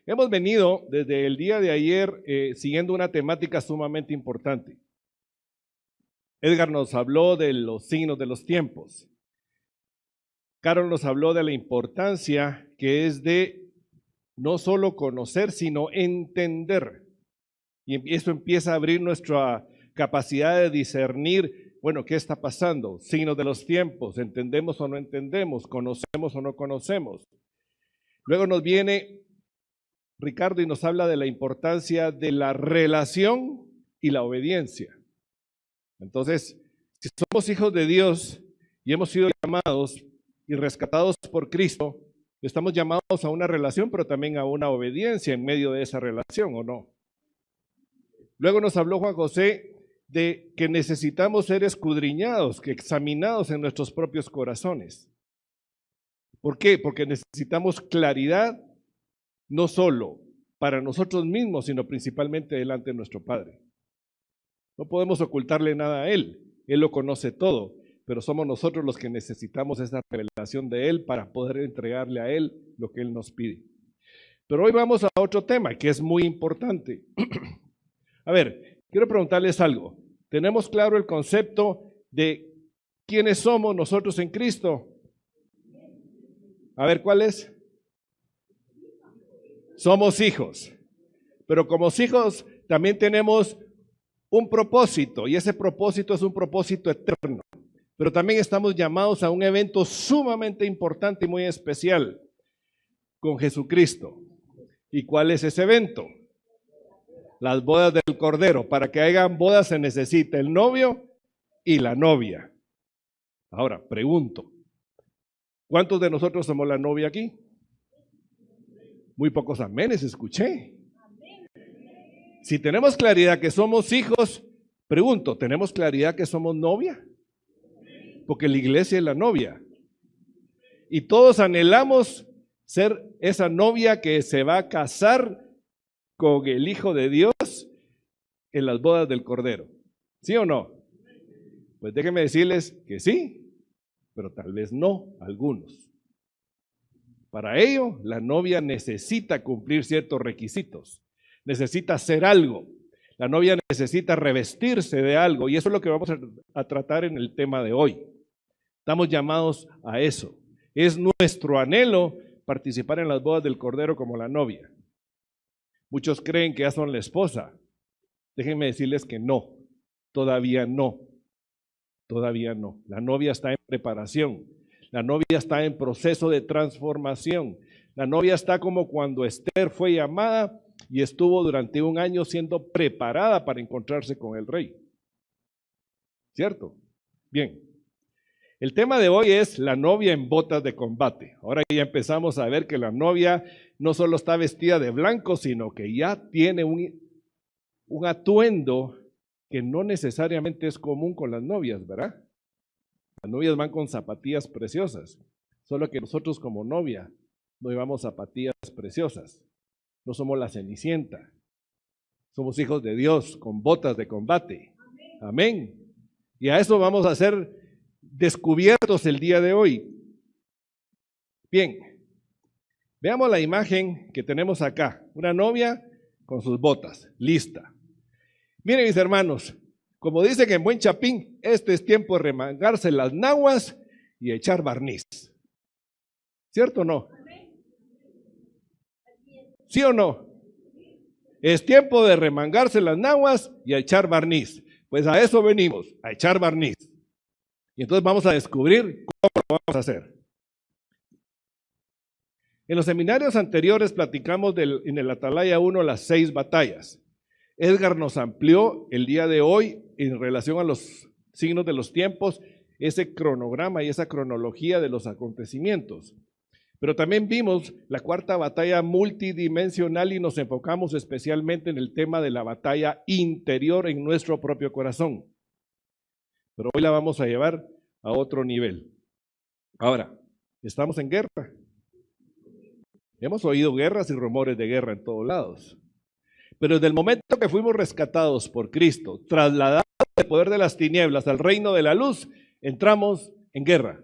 Hemos venido desde el día de ayer siguiendo una temática sumamente importante. Edgar nos habló de los signos de los tiempos. Carol nos habló de la importancia que es de no solo conocer, sino entender. Y eso empieza a abrir nuestra capacidad de discernir, bueno, ¿qué está pasando? Signos de los tiempos, ¿entendemos o no entendemos? ¿Conocemos o no conocemos? Luego nos viene Ricardo y nos habla de la importancia de la relación y la obediencia. Entonces, si somos hijos de Dios y hemos sido llamados y rescatados por Cristo, estamos llamados a una relación, pero también a una obediencia en medio de esa relación, ¿o no? Luego nos habló Juan José de que necesitamos ser escudriñados, que examinados en nuestros propios corazones. ¿Por qué? Porque necesitamos claridad, no solo para nosotros mismos, sino principalmente delante de nuestro Padre. No podemos ocultarle nada a Él, Él lo conoce todo, pero somos nosotros los que necesitamos esa revelación de Él para poder entregarle a Él lo que Él nos pide. Pero hoy vamos a otro tema que es muy importante. A ver, quiero preguntarles algo. ¿Tenemos claro el concepto de quiénes somos nosotros en Cristo? A ver, ¿cuál es? Somos hijos, pero como hijos también tenemos un propósito, y ese propósito es un propósito eterno, pero también estamos llamados a un evento sumamente importante y muy especial con Jesucristo. ¿Y cuál es ese evento? Las bodas del Cordero. Para que hagan bodas se necesita el novio y la novia. Ahora, pregunto, ¿cuántos de nosotros somos la novia aquí? Muy pocos amenes escuché. Si tenemos claridad que somos hijos, pregunto, ¿tenemos claridad que somos novia? Porque la iglesia es la novia. Y todos anhelamos ser esa novia que se va a casar con el Hijo de Dios en las bodas del Cordero. ¿Sí o no? Pues déjenme decirles que sí, pero tal vez no algunos. Para ello, la novia necesita cumplir ciertos requisitos, necesita hacer algo, la novia necesita revestirse de algo, y eso es lo que vamos a tratar en el tema de hoy. Estamos llamados a eso. Es nuestro anhelo participar en las bodas del Cordero como la novia. Muchos creen que ya son la esposa. Déjenme decirles que no, todavía no, todavía no. La novia está en preparación. La novia está en proceso de transformación. La novia está como cuando Esther fue llamada y estuvo durante un año siendo preparada para encontrarse con el rey. ¿Cierto? Bien. El tema de hoy es la novia en botas de combate. Ahora ya empezamos a ver que la novia no solo está vestida de blanco, sino que ya tiene un atuendo que no necesariamente es común con las novias, ¿verdad? Las novias van con zapatillas preciosas, solo que nosotros como novia no llevamos zapatillas preciosas. No somos la Cenicienta, somos hijos de Dios con botas de combate. Amén. Y a eso vamos a ser descubiertos el día de hoy. Bien, veamos la imagen que tenemos acá. Una novia con sus botas, lista. Miren mis hermanos, como dice que en buen chapín, este es tiempo de remangarse las naguas y echar barniz. ¿Cierto o no? ¿Sí o no? Es tiempo de remangarse las naguas y a echar barniz. Pues a eso venimos, a echar barniz. Y entonces vamos a descubrir cómo lo vamos a hacer. En los seminarios anteriores platicamos en el Atalaya 1 las 6 batallas. Edgar nos amplió el día de hoy en relación a los signos de los tiempos, ese cronograma y esa cronología de los acontecimientos. Pero también vimos la 4ª batalla multidimensional y nos enfocamos especialmente en el tema de la batalla interior en nuestro propio corazón. Pero hoy la vamos a llevar a otro nivel. Ahora, ¿estamos en guerra? Hemos oído guerras y rumores de guerra en todos lados. Pero desde el momento que fuimos rescatados por Cristo, trasladados del poder de las tinieblas al reino de la luz, entramos en guerra.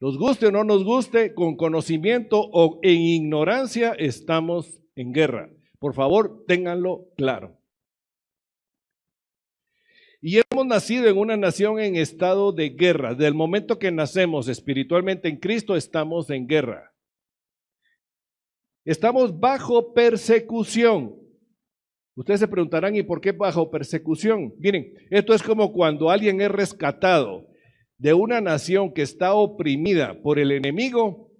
Nos guste o no nos guste, con conocimiento o en ignorancia, estamos en guerra. Por favor, ténganlo claro. Y hemos nacido en una nación en estado de guerra. Desde el momento que nacemos espiritualmente en Cristo, estamos en guerra. Estamos bajo persecución. Ustedes se preguntarán, ¿y por qué bajo persecución? Miren, esto es como cuando alguien es rescatado de una nación que está oprimida por el enemigo,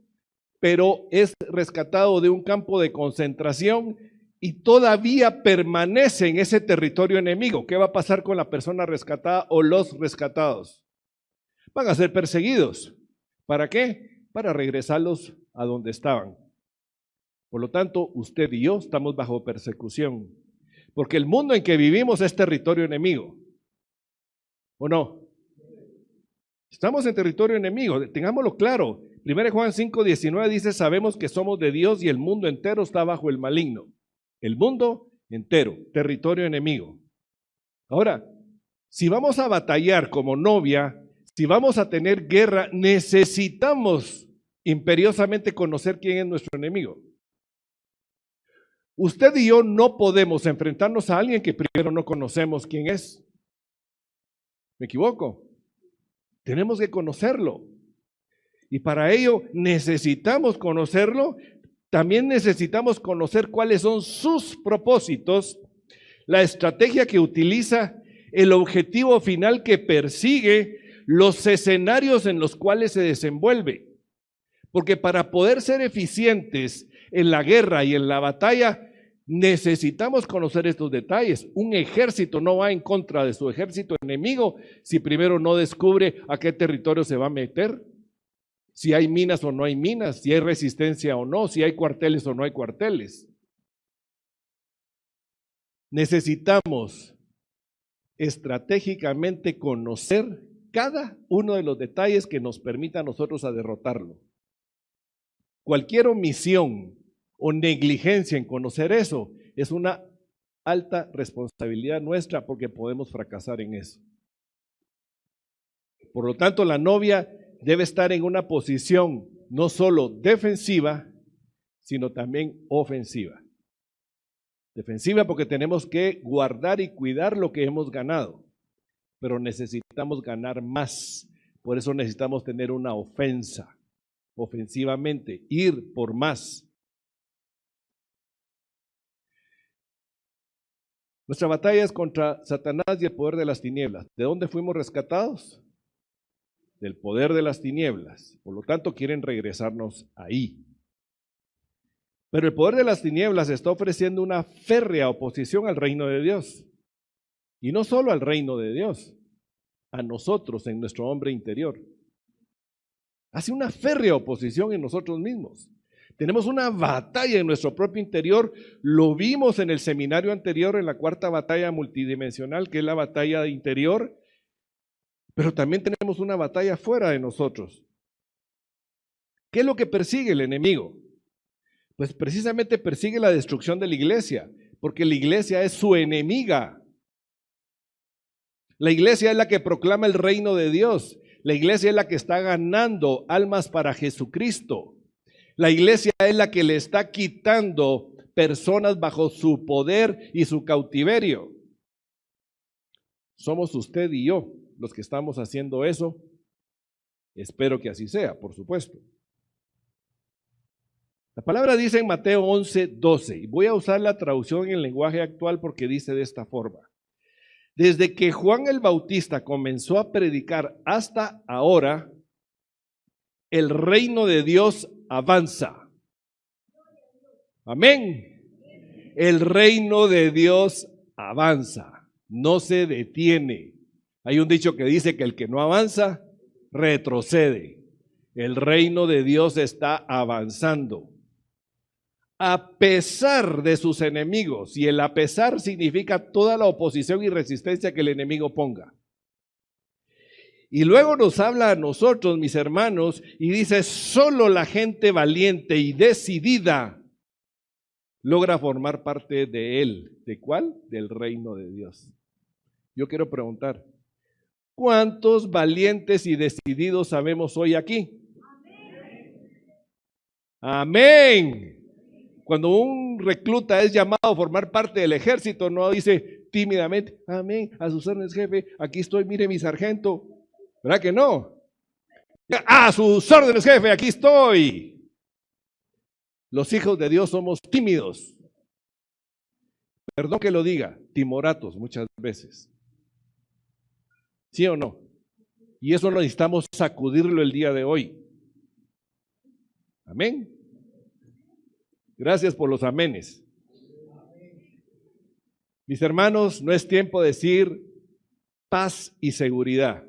pero es rescatado de un campo de concentración y todavía permanece en ese territorio enemigo. ¿Qué va a pasar con la persona rescatada o los rescatados? Van a ser perseguidos. ¿Para qué? Para regresarlos a donde estaban. Por lo tanto, usted y yo estamos bajo persecución, porque el mundo en que vivimos es territorio enemigo. ¿O no? Estamos en territorio enemigo, tengámoslo claro. 1 Juan 5:19 dice, sabemos que somos de Dios y el mundo entero está bajo el maligno. El mundo entero, territorio enemigo. Ahora, si vamos a batallar como novia, si vamos a tener guerra, necesitamos imperiosamente conocer quién es nuestro enemigo. Usted y yo no podemos enfrentarnos a alguien que primero no conocemos quién es. ¿Me equivoco? Tenemos que conocerlo. Y para ello necesitamos conocerlo. También necesitamos conocer cuáles son sus propósitos, la estrategia que utiliza, el objetivo final que persigue, los escenarios en los cuales se desenvuelve. Porque para poder ser eficientes en la guerra y en la batalla, necesitamos conocer estos detalles. Un ejército no va en contra de su ejército enemigo si primero no descubre a qué territorio se va a meter, si hay minas o no hay minas, si hay resistencia o no, si hay cuarteles o no hay cuarteles. Necesitamos estratégicamente conocer cada uno de los detalles que nos permita a nosotros a derrotarlo. Cualquier omisión o negligencia en conocer eso es una alta responsabilidad nuestra porque podemos fracasar en eso. Por lo tanto, la novia debe estar en una posición no solo defensiva, sino también ofensiva. Defensiva porque tenemos que guardar y cuidar lo que hemos ganado, pero necesitamos ganar más. Por eso necesitamos tener una ofensa. Ofensivamente, ir por más. Nuestra batalla es contra Satanás y el poder de las tinieblas. ¿De dónde fuimos rescatados? Del poder de las tinieblas. Por lo tanto, quieren regresarnos ahí. Pero el poder de las tinieblas está ofreciendo una férrea oposición al reino de Dios. Y no solo al reino de Dios, a nosotros en nuestro hombre interior. Hace una férrea oposición en nosotros mismos. Tenemos una batalla en nuestro propio interior. Lo vimos en el seminario anterior, en la cuarta batalla multidimensional, que es la batalla interior. Pero también tenemos una batalla fuera de nosotros. ¿Qué es lo que persigue el enemigo? Pues precisamente persigue la destrucción de la iglesia, porque la iglesia es su enemiga. La iglesia es la que proclama el reino de Dios. La iglesia es la que está ganando almas para Jesucristo. La iglesia es la que le está quitando personas bajo su poder y su cautiverio. Somos usted y yo los que estamos haciendo eso. Espero que así sea, por supuesto. La palabra dice en Mateo 11:12, y voy a usar la traducción en el lenguaje actual porque dice de esta forma. Desde que Juan el Bautista comenzó a predicar hasta ahora, el reino de Dios avanza. Amén. El reino de Dios avanza, no se detiene. Hay un dicho que dice que el que no avanza, retrocede. El reino de Dios está avanzando. A pesar de sus enemigos, y el a pesar significa toda la oposición y resistencia que el enemigo ponga. Y luego nos habla a nosotros, mis hermanos, y dice, solo la gente valiente y decidida logra formar parte de él. ¿De cuál? Del reino de Dios. Yo quiero preguntar, ¿cuántos valientes y decididos sabemos hoy aquí? Amén. Cuando un recluta es llamado a formar parte del ejército, no dice tímidamente, amén, a sus órdenes, jefe, aquí estoy, mire mi sargento. ¿Verdad que no? A sus órdenes, jefe, aquí estoy. Los hijos de Dios somos tímidos. Perdón que lo diga, timoratos muchas veces. ¿Sí o no? Y eso necesitamos sacudirlo el día de hoy. Amén. Gracias por los amenes. Mis hermanos, no es tiempo de decir paz y seguridad.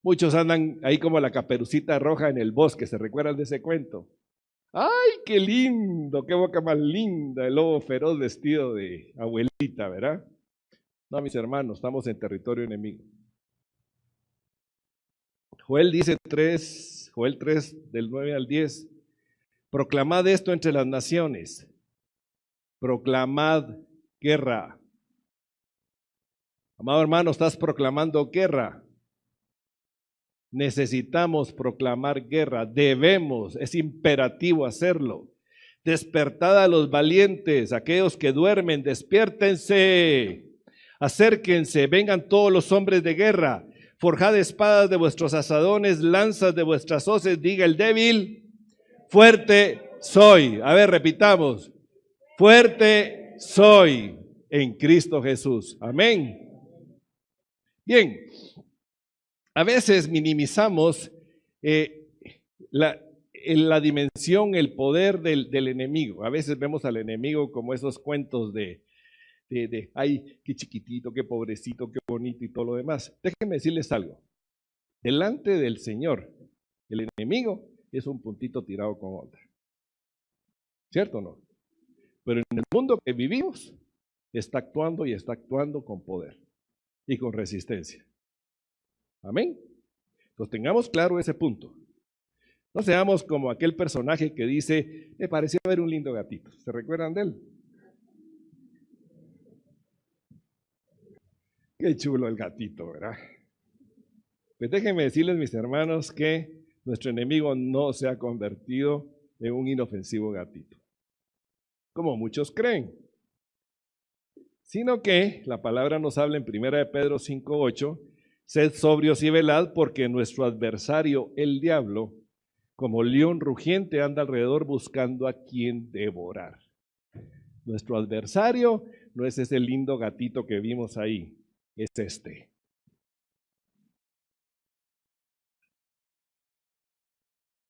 Muchos andan ahí como la caperucita roja en el bosque, ¿se recuerdan de ese cuento? ¡Ay, qué lindo! ¡Qué boca más linda! El lobo feroz vestido de abuelita, ¿verdad? No, mis hermanos, estamos en territorio enemigo. Joel 3, del 9 al 10. Proclamad esto entre las naciones. Proclamad guerra. Amado hermano, estás proclamando guerra. Necesitamos proclamar guerra. Debemos, es imperativo hacerlo. Despertad a los valientes, aquellos que duermen, despiértense. Acérquense, vengan todos los hombres de guerra. Forjad espadas de vuestros asadones, lanzas de vuestras hoces, diga el débil, fuerte soy. A ver, repitamos. Fuerte soy en Cristo Jesús. Amén. Bien, a veces minimizamos la dimensión, el poder del enemigo. A veces vemos al enemigo como esos cuentos de ay, qué chiquitito, qué pobrecito, qué bonito y todo lo demás. Déjenme decirles algo. Delante del Señor, el enemigo es un puntito tirado con otra. ¿Cierto o no? Pero en el mundo que vivimos, está actuando y está actuando con poder y con resistencia. Amén. Entonces tengamos claro ese punto. No seamos como aquel personaje que dice, me pareció ver un lindo gatito. ¿Se recuerdan de él? Qué chulo el gatito, ¿verdad? Pues déjenme decirles, mis hermanos, que nuestro enemigo no se ha convertido en un inofensivo gatito, como muchos creen, sino que la palabra nos habla en 1 de Pedro 5:8, sed sobrios y velad, porque nuestro adversario, el diablo, como león rugiente, anda alrededor buscando a quien devorar. Nuestro adversario no es ese lindo gatito que vimos ahí, es este.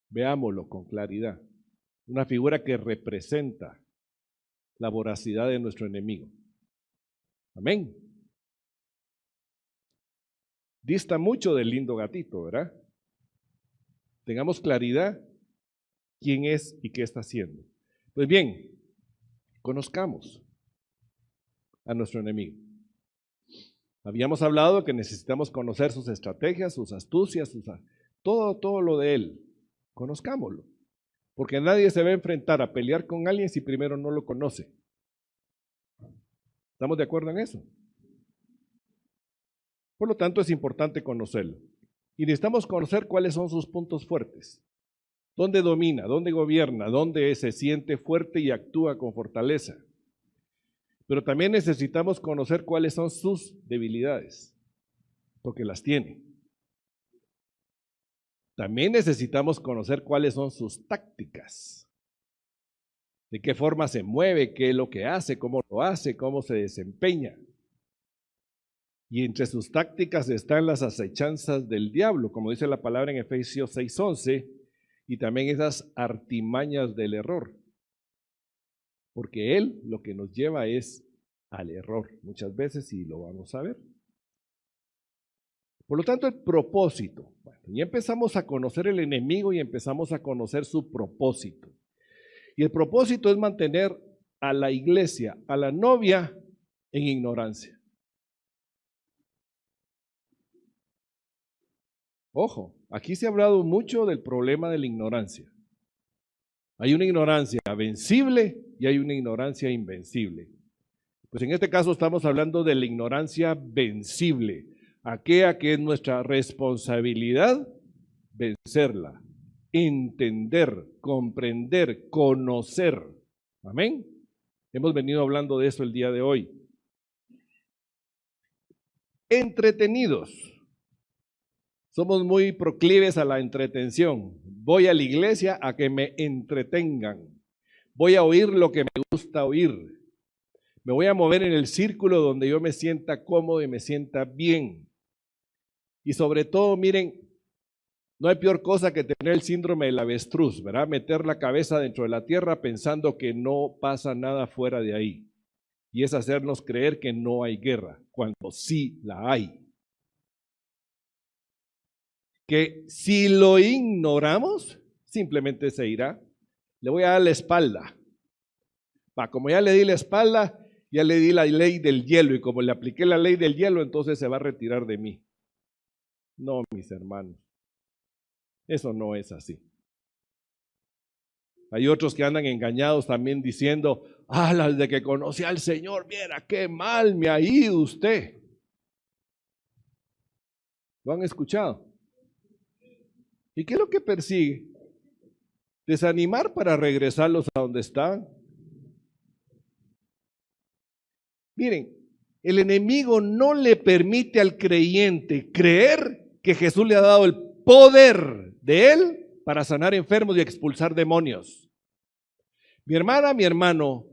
Veámoslo con claridad. Una figura que representa la voracidad de nuestro enemigo. Amén. Dista mucho del lindo gatito, ¿verdad? Tengamos claridad quién es y qué está haciendo. Pues bien, conozcamos a nuestro enemigo. Habíamos hablado que necesitamos conocer sus estrategias, sus astucias, todo lo de él. Conozcámoslo. Porque nadie se va a enfrentar a pelear con alguien si primero no lo conoce. ¿Estamos de acuerdo en eso? Por lo tanto, es importante conocerlo. Y necesitamos conocer cuáles son sus puntos fuertes. ¿Dónde domina? ¿Dónde gobierna? ¿Dónde se siente fuerte y actúa con fortaleza? Pero también necesitamos conocer cuáles son sus debilidades, porque las tiene. También necesitamos conocer cuáles son sus tácticas, de qué forma se mueve, qué es lo que hace, cómo lo hace, cómo se desempeña. Y entre sus tácticas están las acechanzas del diablo, como dice la palabra en Efesios 6:11, y también esas artimañas del error. Porque él lo que nos lleva es al error, muchas veces, y lo vamos a ver. Por lo tanto, el propósito. Bueno, ya empezamos a conocer el enemigo y empezamos a conocer su propósito. Y el propósito es mantener a la iglesia, a la novia, en ignorancia. Ojo, aquí se ha hablado mucho del problema de la ignorancia. Hay una ignorancia vencible y hay una ignorancia invencible. Pues en este caso estamos hablando de la ignorancia vencible, aquella que es nuestra responsabilidad vencerla. entender, comprender, conocer. Amén. Hemos venido hablando de eso el día de hoy. Entretenidos. Somos muy proclives a la entretención. Voy a la iglesia a que me entretengan. Voy a oír lo que me gusta oír. Me voy a mover en el círculo donde yo me sienta cómodo y me sienta bien. Y sobre todo, miren, no hay peor cosa que tener el síndrome del avestruz, ¿verdad? Meter la cabeza dentro de la tierra pensando que no pasa nada fuera de ahí. Y es hacernos creer que no hay guerra, cuando sí la hay. Que si lo ignoramos, simplemente se irá. Le voy a dar la espalda. Como ya le di la espalda, ya le di la ley del hielo, y como le apliqué la ley del hielo, entonces se va a retirar de mí. No, mis hermanos, eso no es así. Hay otros que andan engañados también diciendo, desde que conocí al Señor, viera qué mal me ha ido usted. ¿Lo han escuchado? ¿Y qué es lo que persigue? Desanimar para regresarlos a donde están. Miren, el enemigo no le permite al creyente creer que Jesús le ha dado el poder de él para sanar enfermos y expulsar demonios. Mi hermana, mi hermano,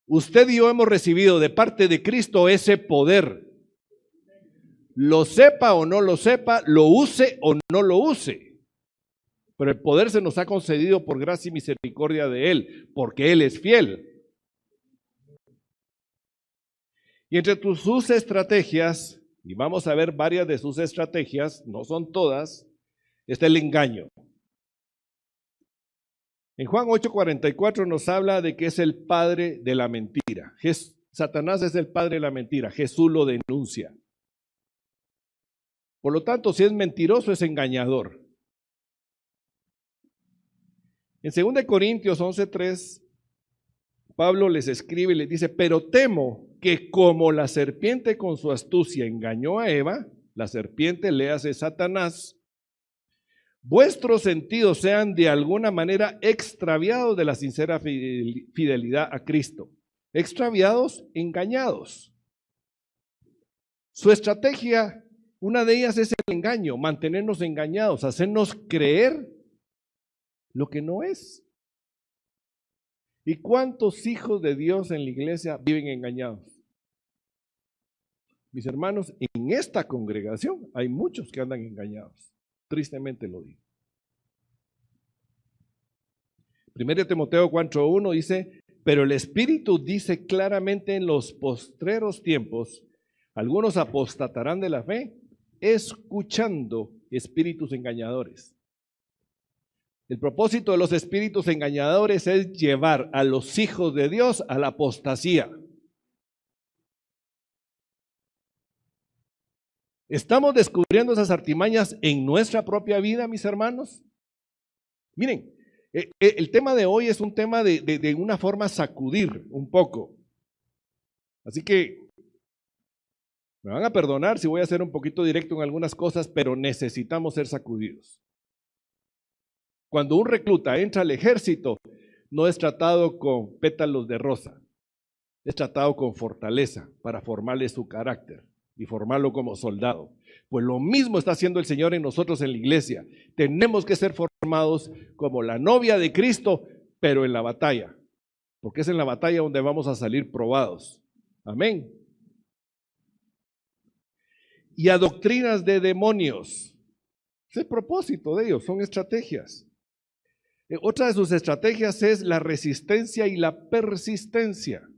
usted y yo hemos recibido de parte de Cristo ese poder. Lo sepa o no lo sepa, lo use o no lo use. Pero el poder se nos ha concedido por gracia y misericordia de Él, porque Él es fiel. Y entre sus estrategias, y vamos a ver varias de sus estrategias, no son todas, está el engaño. En Juan 8:44 nos habla de que es el padre de la mentira. Satanás es el padre de la mentira, Jesús lo denuncia. Por lo tanto, si es mentiroso, es engañador. En 2 Corintios 11:3, Pablo les escribe y les dice, pero temo que como la serpiente con su astucia engañó a Eva, la serpiente le hace Satanás, vuestros sentidos sean de alguna manera extraviados de la sincera fidelidad a Cristo. Extraviados, engañados. Su estrategia, una de ellas es el engaño, mantenernos engañados, hacernos creer lo que no es. ¿Y cuántos hijos de Dios en la iglesia viven engañados? Mis hermanos, en esta congregación hay muchos que andan engañados. Tristemente lo digo. 1 Timoteo 4:1 dice, pero el Espíritu dice claramente en los postreros tiempos, algunos apostatarán de la fe, escuchando espíritus engañadores. El propósito de los espíritus engañadores es llevar a los hijos de Dios a la apostasía. ¿Estamos descubriendo esas artimañas en nuestra propia vida, mis hermanos? Miren, el tema de hoy es un tema de una forma sacudir un poco. Así que me van a perdonar si voy a ser un poquito directo en algunas cosas, pero necesitamos ser sacudidos. Cuando un recluta entra al ejército, no es tratado con pétalos de rosa, es tratado con fortaleza para formarle su carácter y formarlo como soldado. Pues lo mismo está haciendo el Señor en nosotros en la iglesia. Tenemos que ser formados como la novia de Cristo, pero en la batalla, porque es en la batalla donde vamos a salir probados. Amén. Y a doctrinas de demonios. Es el propósito de ellos, son estrategias. Otra de sus estrategias es la resistencia y la persistencia.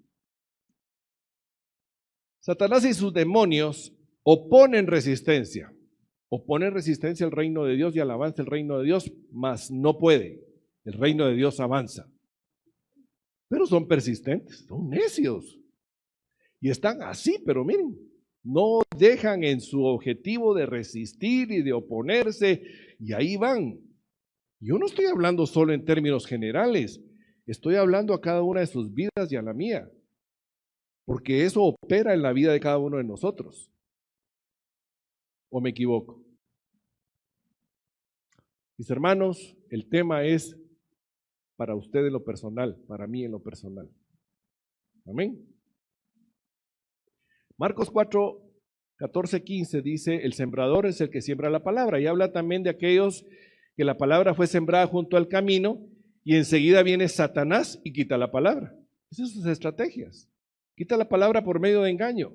Satanás y sus demonios oponen resistencia al reino de Dios y alabanza el reino de Dios, mas no puede. El reino de Dios avanza. Pero son persistentes, son necios. Y están así, pero miren, no dejan en su objetivo de resistir y de oponerse, y ahí van. Yo no estoy hablando solo en términos generales, estoy hablando a cada una de sus vidas y a la mía, porque eso opera en la vida de cada uno de nosotros. ¿O me equivoco? Mis hermanos, el tema es para usted en lo personal, para mí en lo personal. Amén. Marcos 4, 14, 15 dice, el sembrador es el que siembra la palabra, y habla también de aquellos que la palabra fue sembrada junto al camino y enseguida viene Satanás y quita la palabra. Esas son sus estrategias. Quita la palabra por medio de engaño.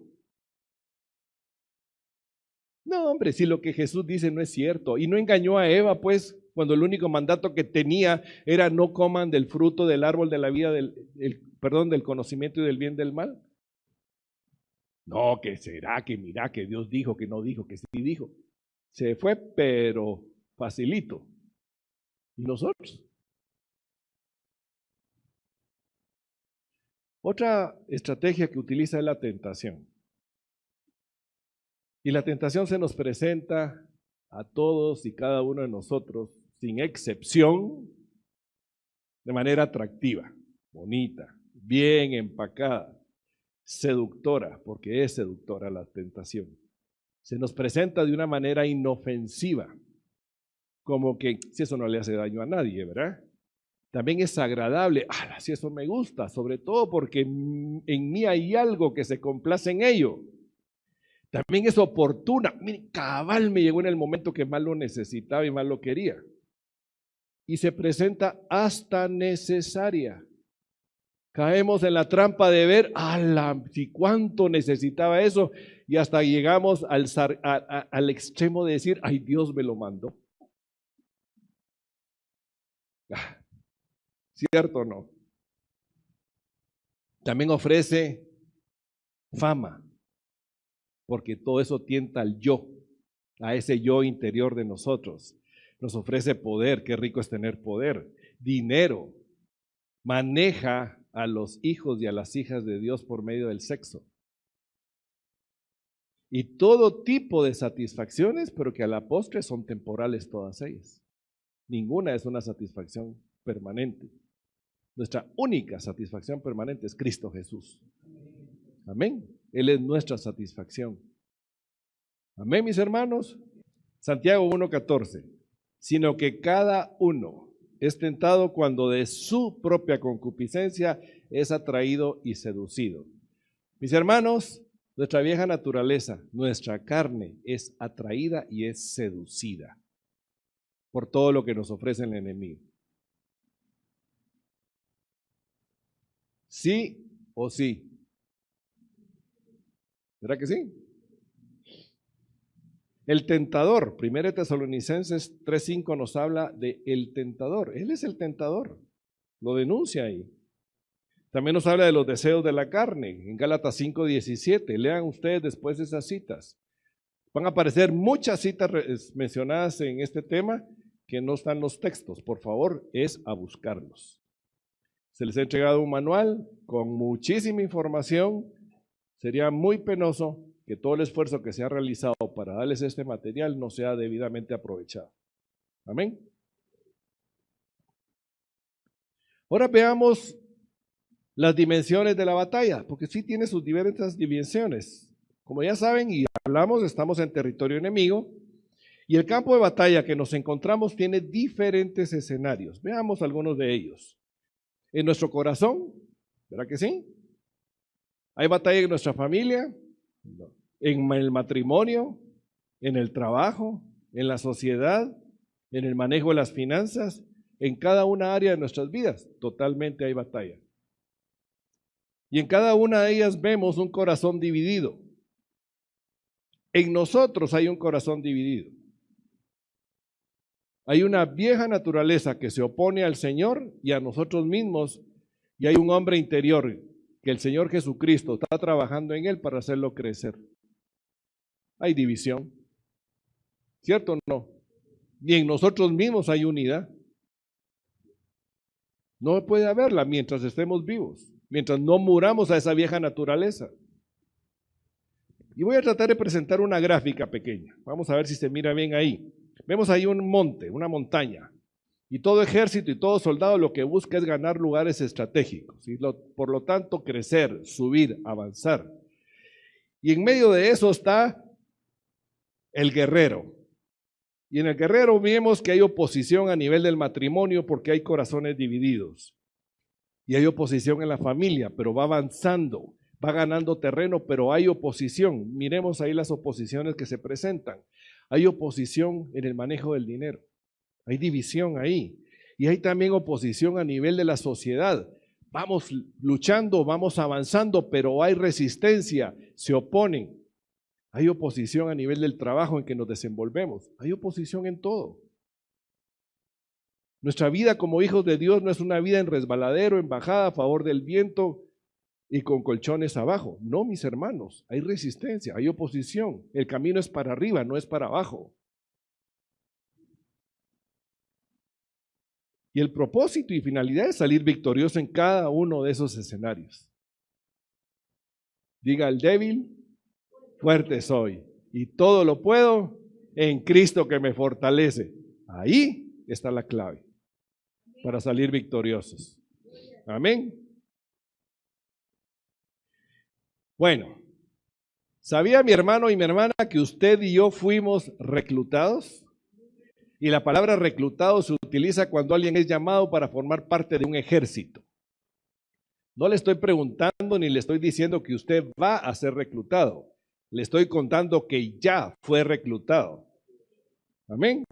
No, hombre, si lo que Jesús dice no es cierto. Y no engañó a Eva, pues, cuando el único mandato que tenía era no coman del fruto del árbol de la vida, del conocimiento y del bien y del mal. No, que será, que mira, que Dios dijo, que no dijo, que sí dijo. Se fue, pero facilito. ¿Y nosotros? Otra estrategia que utiliza es la tentación. Y la tentación se nos presenta a todos y cada uno de nosotros, sin excepción, de manera atractiva, bonita, bien empacada, seductora, porque es seductora la tentación. Se nos presenta de una manera inofensiva, como que si eso no le hace daño a nadie, ¿verdad? También es agradable, si eso me gusta, sobre todo porque en mí hay algo que se complace en ello. También es oportuna, mire, cabal me llegó en el momento que más lo necesitaba y más lo quería. Y se presenta hasta necesaria. Caemos en la trampa de ver, si cuánto necesitaba eso, y hasta llegamos al extremo de decir, ay, Dios me lo mandó. ¿Cierto o no? También ofrece fama, porque todo eso tienta al yo, a ese yo interior de nosotros. Nos ofrece poder, qué rico es tener poder, dinero, maneja a los hijos y a las hijas de Dios por medio del sexo. Y todo tipo de satisfacciones, pero que a la postre son temporales todas ellas. Ninguna es una satisfacción permanente. Nuestra única satisfacción permanente es Cristo Jesús. Amén. Él es nuestra satisfacción. Amén, mis hermanos. Santiago 1:14. Sino que cada uno es tentado cuando de su propia concupiscencia es atraído y seducido. Mis hermanos, nuestra vieja naturaleza, nuestra carne es atraída y es seducida por todo lo que nos ofrece el enemigo. ¿Sí o sí? ¿Verdad que sí? El tentador, 1 Tesalonicenses 3:5 nos habla de el tentador. Él es el tentador, lo denuncia ahí. También nos habla de los deseos de la carne, en Gálatas 5:17. Lean ustedes después esas citas. Van a aparecer muchas citas mencionadas en este tema que no están en los textos. Por favor, es a buscarlos. Se les ha entregado un manual con muchísima información. Sería muy penoso que todo el esfuerzo que se ha realizado para darles este material no sea debidamente aprovechado. Amén. Ahora veamos las dimensiones de la batalla, porque sí tiene sus diversas dimensiones. Como ya saben y hablamos, estamos en territorio enemigo y el campo de batalla que nos encontramos tiene diferentes escenarios. Veamos algunos de ellos. En nuestro corazón, ¿verdad que sí? Hay batalla en nuestra familia, en el matrimonio, en el trabajo, en la sociedad, en el manejo de las finanzas, en cada una área de nuestras vidas, totalmente hay batalla. Y en cada una de ellas vemos un corazón dividido. En nosotros hay un corazón dividido. Hay una vieja naturaleza que se opone al Señor y a nosotros mismos, y hay un hombre interior que el Señor Jesucristo está trabajando en él para hacerlo crecer. Hay división, ¿cierto o no? Ni en nosotros mismos hay unidad. No puede haberla mientras estemos vivos, mientras no muramos a esa vieja naturaleza. Y voy a tratar de presentar una gráfica pequeña. Vamos a ver si se mira bien ahí. Vemos ahí un monte, una montaña. Y todo ejército y todo soldado lo que busca es ganar lugares estratégicos. Y por lo tanto, crecer, subir, avanzar. Y en medio de eso está el guerrero. Y en el guerrero vemos que hay oposición a nivel del matrimonio porque hay corazones divididos. Y hay oposición en la familia, pero va avanzando, va ganando terreno, pero hay oposición. Miremos ahí las oposiciones que se presentan. Hay oposición en el manejo del dinero. Hay división ahí. Y hay también oposición a nivel de la sociedad. Vamos luchando, vamos avanzando, pero hay resistencia, se oponen. Hay oposición a nivel del trabajo en que nos desenvolvemos. Hay oposición en todo. Nuestra vida como hijos de Dios no es una vida en resbaladero, en bajada, a favor del viento y con colchones abajo. No, mis hermanos, hay resistencia, hay oposición. El camino es para arriba, no es para abajo. Y el propósito y finalidad es salir victorioso en cada uno de esos escenarios. Diga al débil, fuerte soy, y todo lo puedo en Cristo que me fortalece. Ahí está la clave para salir victoriosos. Amén. Bueno, ¿sabía mi hermano y mi hermana que usted y yo fuimos reclutados? Y la palabra reclutado se utiliza cuando alguien es llamado para formar parte de un ejército. No le estoy preguntando ni le estoy diciendo que usted va a ser reclutado. Le estoy contando que ya fue reclutado. Amén.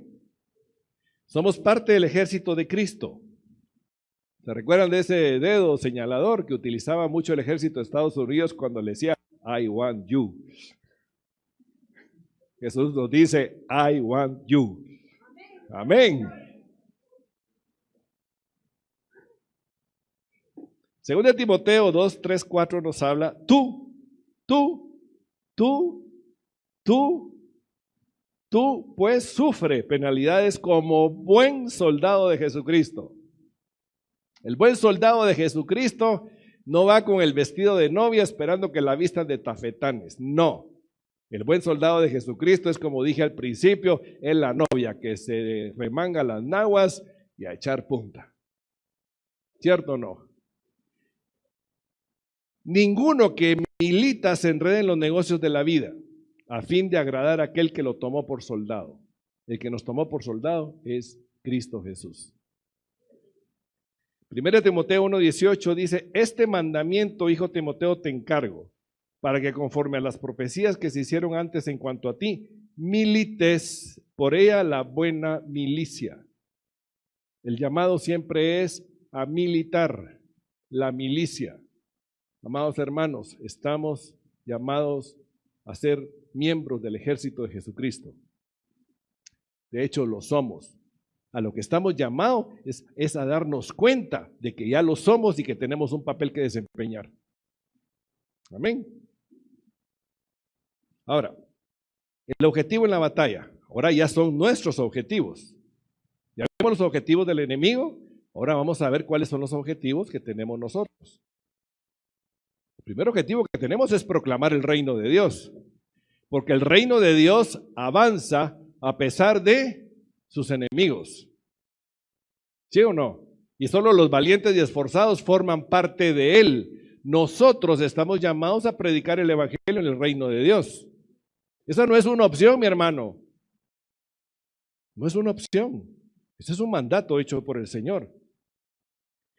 Somos parte del ejército de Cristo. ¿Se recuerdan de ese dedo señalador que utilizaba mucho el ejército de Estados Unidos cuando le decía, I want you? Jesús nos dice, I want you. Amén. Según Timoteo 2, 3, 4 nos habla, tú, pues sufre penalidades como buen soldado de Jesucristo. El buen soldado de Jesucristo no va con el vestido de novia esperando que la vistan de tafetanes, no. El buen soldado de Jesucristo es, como dije al principio, es la novia que se remanga las naguas y a echar punta. ¿Cierto o no? Ninguno que milita se enreda en los negocios de la vida a fin de agradar a aquel que lo tomó por soldado. El que nos tomó por soldado es Cristo Jesús. 1 Timoteo 1:18 dice, este mandamiento, hijo Timoteo, te encargo, para que conforme a las profecías que se hicieron antes en cuanto a ti, milites por ella la buena milicia. El llamado siempre es a militar, la milicia. Amados hermanos, estamos llamados a ser miembros del ejército de Jesucristo. De hecho, lo somos. A lo que estamos llamados es a darnos cuenta de que ya lo somos y que tenemos un papel que desempeñar. Amén. Ahora, el objetivo en la batalla, ahora ya son nuestros objetivos. Ya vemos los objetivos del enemigo, ahora vamos a ver cuáles son los objetivos que tenemos nosotros. El primer objetivo que tenemos es proclamar el reino de Dios, porque el reino de Dios avanza a pesar de sus enemigos. ¿Sí o no? Y solo los valientes y esforzados forman parte de él. Nosotros estamos llamados a predicar el evangelio en el reino de Dios. Esa no es una opción, mi hermano. No es una opción. Ese es un mandato hecho por el Señor.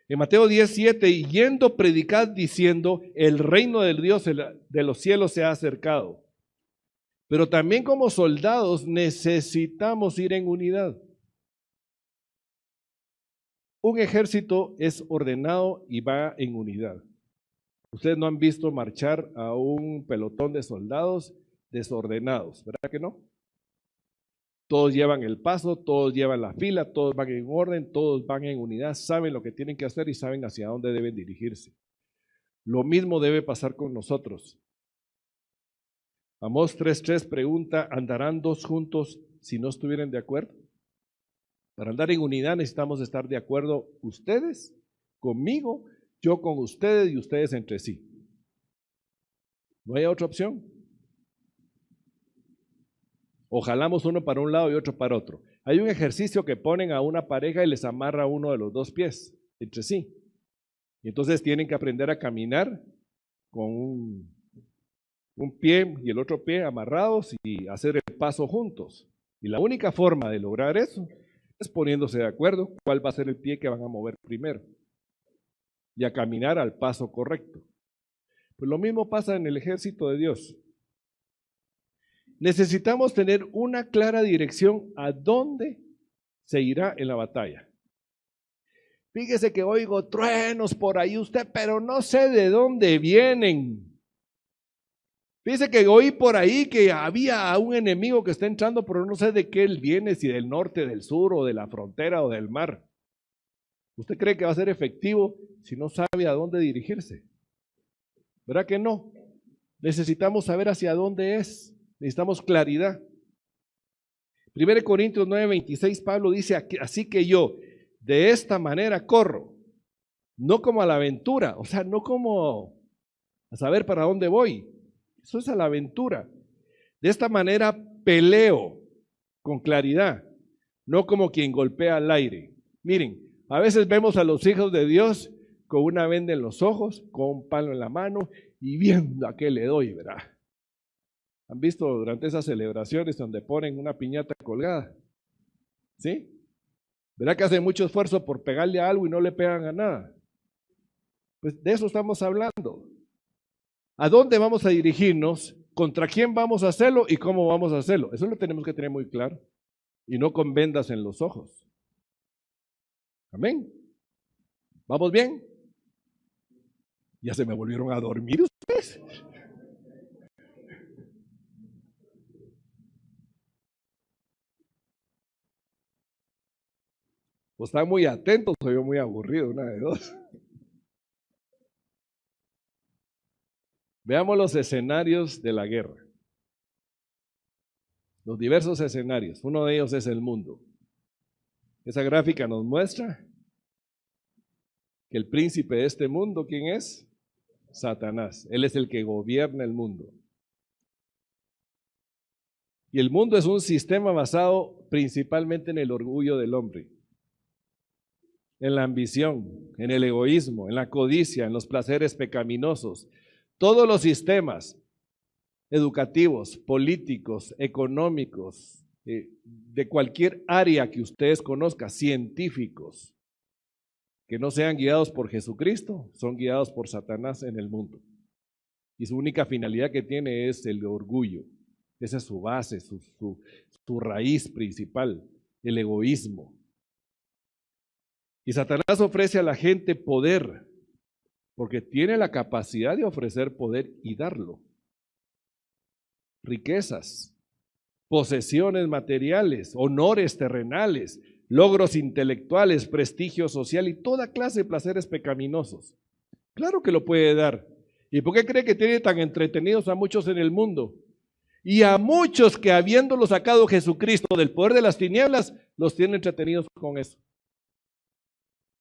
En Mateo 10:7, y yendo predicad diciendo, el reino del Dios de los cielos se ha acercado. Pero también como soldados necesitamos ir en unidad. Un ejército es ordenado y va en unidad. Ustedes no han visto marchar a un pelotón de soldados desordenados, ¿verdad que no? Todos llevan el paso, todos llevan la fila, todos van en orden, todos van en unidad, saben lo que tienen que hacer y saben hacia dónde deben dirigirse. Lo mismo debe pasar con nosotros. Amós 3:3 pregunta, ¿andarán dos juntos si no estuvieran de acuerdo? Para andar en unidad necesitamos estar de acuerdo ustedes conmigo, yo con ustedes y ustedes entre sí. No hay otra opción. O jalamos uno para un lado y otro para otro. Hay un ejercicio que ponen a una pareja y les amarra uno de los dos pies entre sí. Y entonces tienen que aprender a caminar con un pie y el otro pie amarrados y hacer el paso juntos. Y la única forma de lograr eso es poniéndose de acuerdo cuál va a ser el pie que van a mover primero y a caminar al paso correcto. Pues lo mismo pasa en el ejército de Dios. Necesitamos tener una clara dirección a dónde se irá en la batalla. Fíjese que oigo truenos por ahí usted, pero no sé de dónde vienen. Fíjese que oí por ahí que había un enemigo que está entrando, pero no sé de qué él viene, si del norte, del sur, o de la frontera, o del mar. ¿Usted cree que va a ser efectivo si no sabe a dónde dirigirse? ¿Verdad que no? Necesitamos saber hacia dónde es. Necesitamos claridad. 1 Corintios 9:26, Pablo dice, así que yo de esta manera corro, no como a la aventura, o sea, no como a saber para dónde voy. Eso es a la aventura. De esta manera peleo con claridad, no como quien golpea al aire. Miren, a veces vemos a los hijos de Dios con una venda en los ojos, con un palo en la mano y viendo a qué le doy, ¿verdad? ¿Han visto durante esas celebraciones donde ponen una piñata colgada? ¿Sí? ¿Verdad que hacen mucho esfuerzo por pegarle a algo y no le pegan a nada? Pues de eso estamos hablando. ¿A dónde vamos a dirigirnos? ¿Contra quién vamos a hacerlo? ¿Y cómo vamos a hacerlo? Eso lo tenemos que tener muy claro. Y no con vendas en los ojos. Amén. ¿Vamos bien? Ya se me volvieron a dormir ustedes. Pues están muy atentos, soy yo muy aburrido, una de dos. Veamos los escenarios de la guerra. Los diversos escenarios. Uno de ellos es el mundo. Esa gráfica nos muestra que el príncipe de este mundo, ¿quién es? Satanás. Él es el que gobierna el mundo. Y el mundo es un sistema basado principalmente en el orgullo del hombre, en la ambición, en el egoísmo, en la codicia, en los placeres pecaminosos. Todos los sistemas educativos, políticos, económicos, de cualquier área que ustedes conozcan, científicos, que no sean guiados por Jesucristo, son guiados por Satanás en el mundo. Y su única finalidad que tiene es el orgullo. Esa es su base, su raíz principal, el egoísmo. Y Satanás ofrece a la gente poder, porque tiene la capacidad de ofrecer poder y darlo. Riquezas, posesiones materiales, honores terrenales, logros intelectuales, prestigio social y toda clase de placeres pecaminosos. Claro que lo puede dar. ¿Y por qué cree que tiene tan entretenidos a muchos en el mundo? Y a muchos que habiéndolo sacado Jesucristo del poder de las tinieblas, los tiene entretenidos con eso.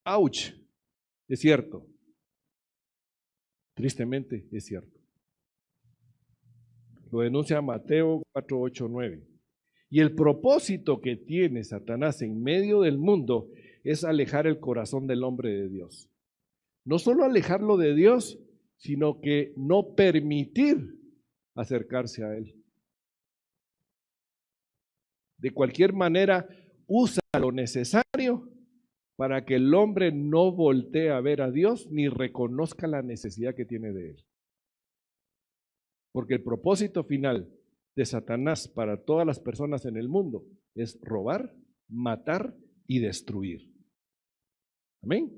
¡Auch! Es cierto. Tristemente es cierto. Lo denuncia Mateo 4, 8, 9. Y el propósito que tiene Satanás en medio del mundo es alejar el corazón del hombre de Dios. No solo alejarlo de Dios, sino que no permitir acercarse a Él. De cualquier manera, usa lo necesario para que el hombre no voltee a ver a Dios ni reconozca la necesidad que tiene de Él. Porque el propósito final de Satanás para todas las personas en el mundo es robar, matar y destruir. Amén.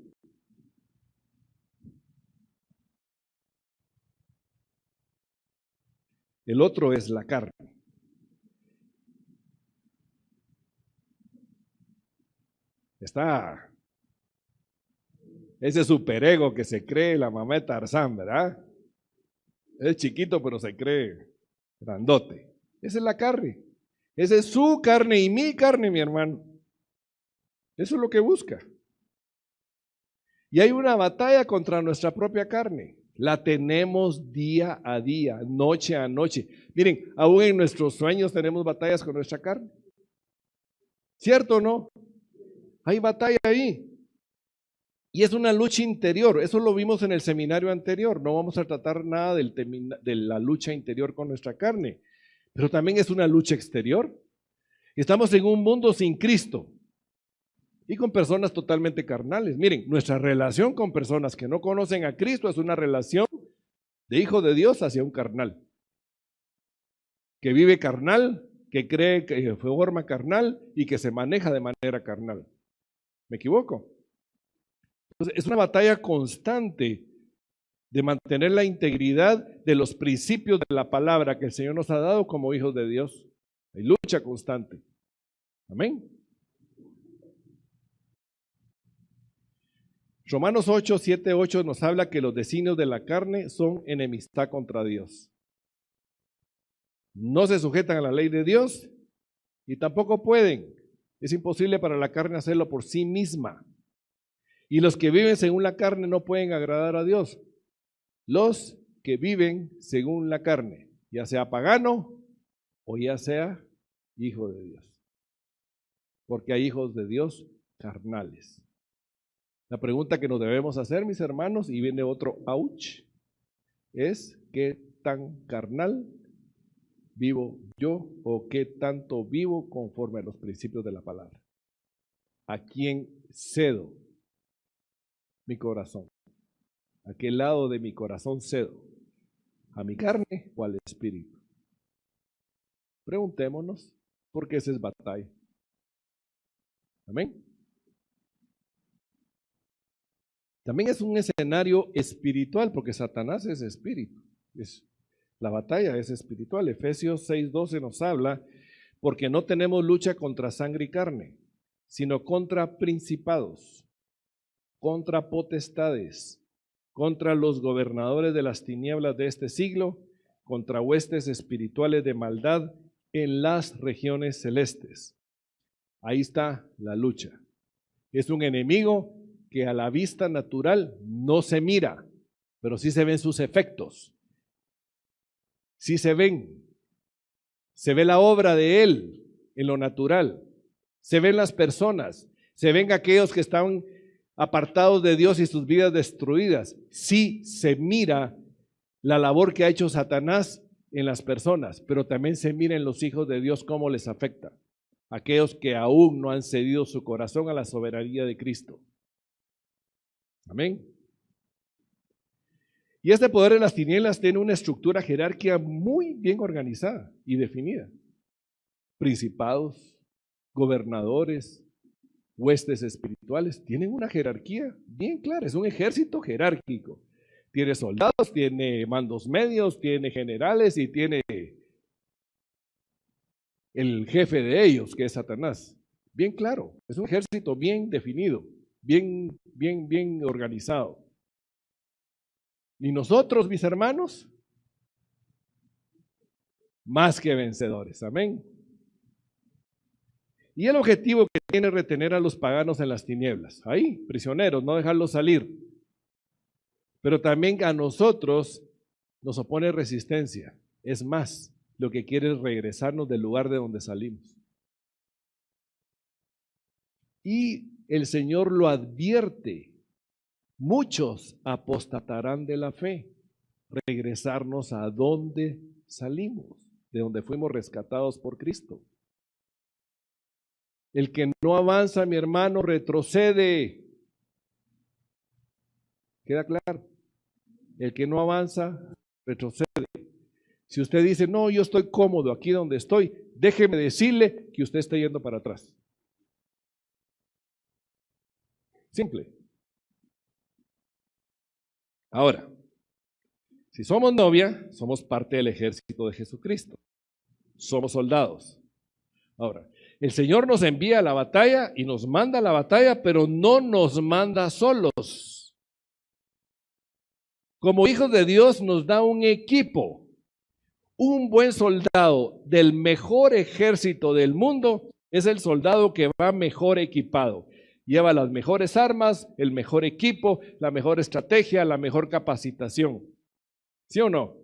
El otro es la carne. Está ese superego que se cree la mamá de Tarzán, ¿verdad? Es chiquito, pero se cree grandote. Esa es la carne. Esa es su carne y mi carne, mi hermano. Eso es lo que busca. Y hay una batalla contra nuestra propia carne. La tenemos día a día, noche a noche. Miren, aún en nuestros sueños tenemos batallas con nuestra carne. ¿Cierto o no? Hay batalla ahí. Y es una lucha interior. Eso lo vimos en el seminario anterior. No vamos a tratar nada de la lucha interior con nuestra carne. Pero también es una lucha exterior. Estamos en un mundo sin Cristo y con personas totalmente carnales. Miren, nuestra relación con personas que no conocen a Cristo es una relación de hijo de Dios hacia un carnal, que vive carnal, que cree que forma carnal y que se maneja de manera carnal. ¿Me equivoco? Entonces, es una batalla constante de mantener la integridad de los principios de la palabra que el Señor nos ha dado como hijos de Dios. Hay lucha constante. Amén. Romanos 8, 7, 8 nos habla que los designios de la carne son enemistad contra Dios. No se sujetan a la ley de Dios y tampoco pueden. Es imposible para la carne hacerlo por sí misma. Y los que viven según la carne no pueden agradar a Dios. Los que viven según la carne, ya sea pagano o ya sea hijo de Dios. Porque hay hijos de Dios carnales. La pregunta que nos debemos hacer, mis hermanos, y viene otro ouch, es ¿qué tan carnal vivo yo o qué tanto vivo conforme a los principios de la palabra? ¿A quién cedo mi corazón? ¿A qué lado de mi corazón cedo? ¿A mi carne o al espíritu? Preguntémonos, porque esa es batalla. Amén. También es un escenario espiritual, porque Satanás es espíritu. La batalla es espiritual. Efesios 6:12 nos habla, porque no tenemos lucha contra sangre y carne, sino contra principados, contra potestades, contra los gobernadores de las tinieblas de este siglo, contra huestes espirituales de maldad en las regiones celestes. Ahí está la lucha. Es un enemigo que a la vista natural no se mira, pero sí se ven sus efectos. Sí se ven. Se ve la obra de él en lo natural. Se ven las personas. Se ven aquellos que están apartados de Dios y sus vidas destruidas. Sí se mira la labor que ha hecho Satanás en las personas, pero también se mira en los hijos de Dios cómo les afecta. Aquellos que aún no han cedido su corazón a la soberanía de Cristo. Amén. Y este poder de las tinieblas tiene una estructura jerárquica muy bien organizada y definida. Principados, gobernadores, huestes espirituales, tienen una jerarquía bien clara, es un ejército jerárquico. Tiene soldados, tiene mandos medios, tiene generales y tiene el jefe de ellos, que es Satanás. Bien claro, es un ejército bien definido, bien organizado. Y nosotros, mis hermanos, más que vencedores. Amén. Y el objetivo que tiene es retener a los paganos en las tinieblas. Ahí, prisioneros, no dejarlos salir. Pero también a nosotros nos opone resistencia. Es más, lo que quiere es regresarnos del lugar de donde salimos. Y el Señor lo advierte. Muchos apostatarán de la fe, regresarnos a donde salimos, de donde fuimos rescatados por Cristo. El que no avanza, mi hermano, retrocede. ¿Queda claro? El que no avanza, retrocede. Si usted dice, no, yo estoy cómodo aquí donde estoy, déjeme decirle que usted está yendo para atrás. Simple. Ahora, si somos novia, somos parte del ejército de Jesucristo. Somos soldados. Ahora, el Señor nos envía a la batalla y nos manda a la batalla, pero no nos manda solos. Como hijos de Dios nos da un equipo. Un buen soldado del mejor ejército del mundo es el soldado que va mejor equipado. Lleva las mejores armas, el mejor equipo, la mejor estrategia, la mejor capacitación. ¿Sí o no?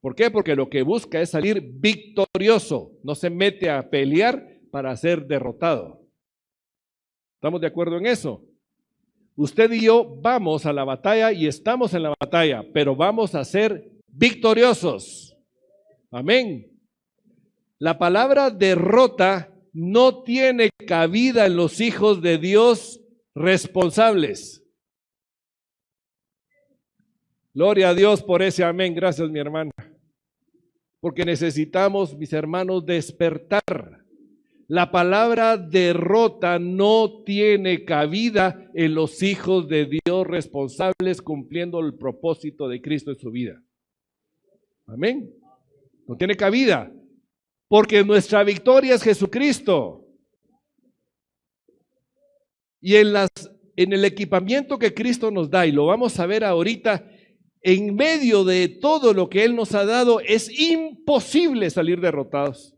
¿Por qué? Porque lo que busca es salir victorioso. No se mete a pelear para ser derrotado. ¿Estamos de acuerdo en eso? Usted y yo vamos a la batalla y estamos en la batalla, pero vamos a ser victoriosos. Amén. La palabra derrota no tiene cabida en los hijos de Dios responsables. Gloria a Dios por ese amén. Gracias, mi hermana. Porque necesitamos, mis hermanos, despertar. La palabra derrota no tiene cabida en los hijos de Dios responsables cumpliendo el propósito de Cristo en su vida. Amén. No tiene cabida. Porque nuestra victoria es Jesucristo. Y en el equipamiento que Cristo nos da, y lo vamos a ver ahorita, en medio de todo lo que Él nos ha dado, es imposible salir derrotados.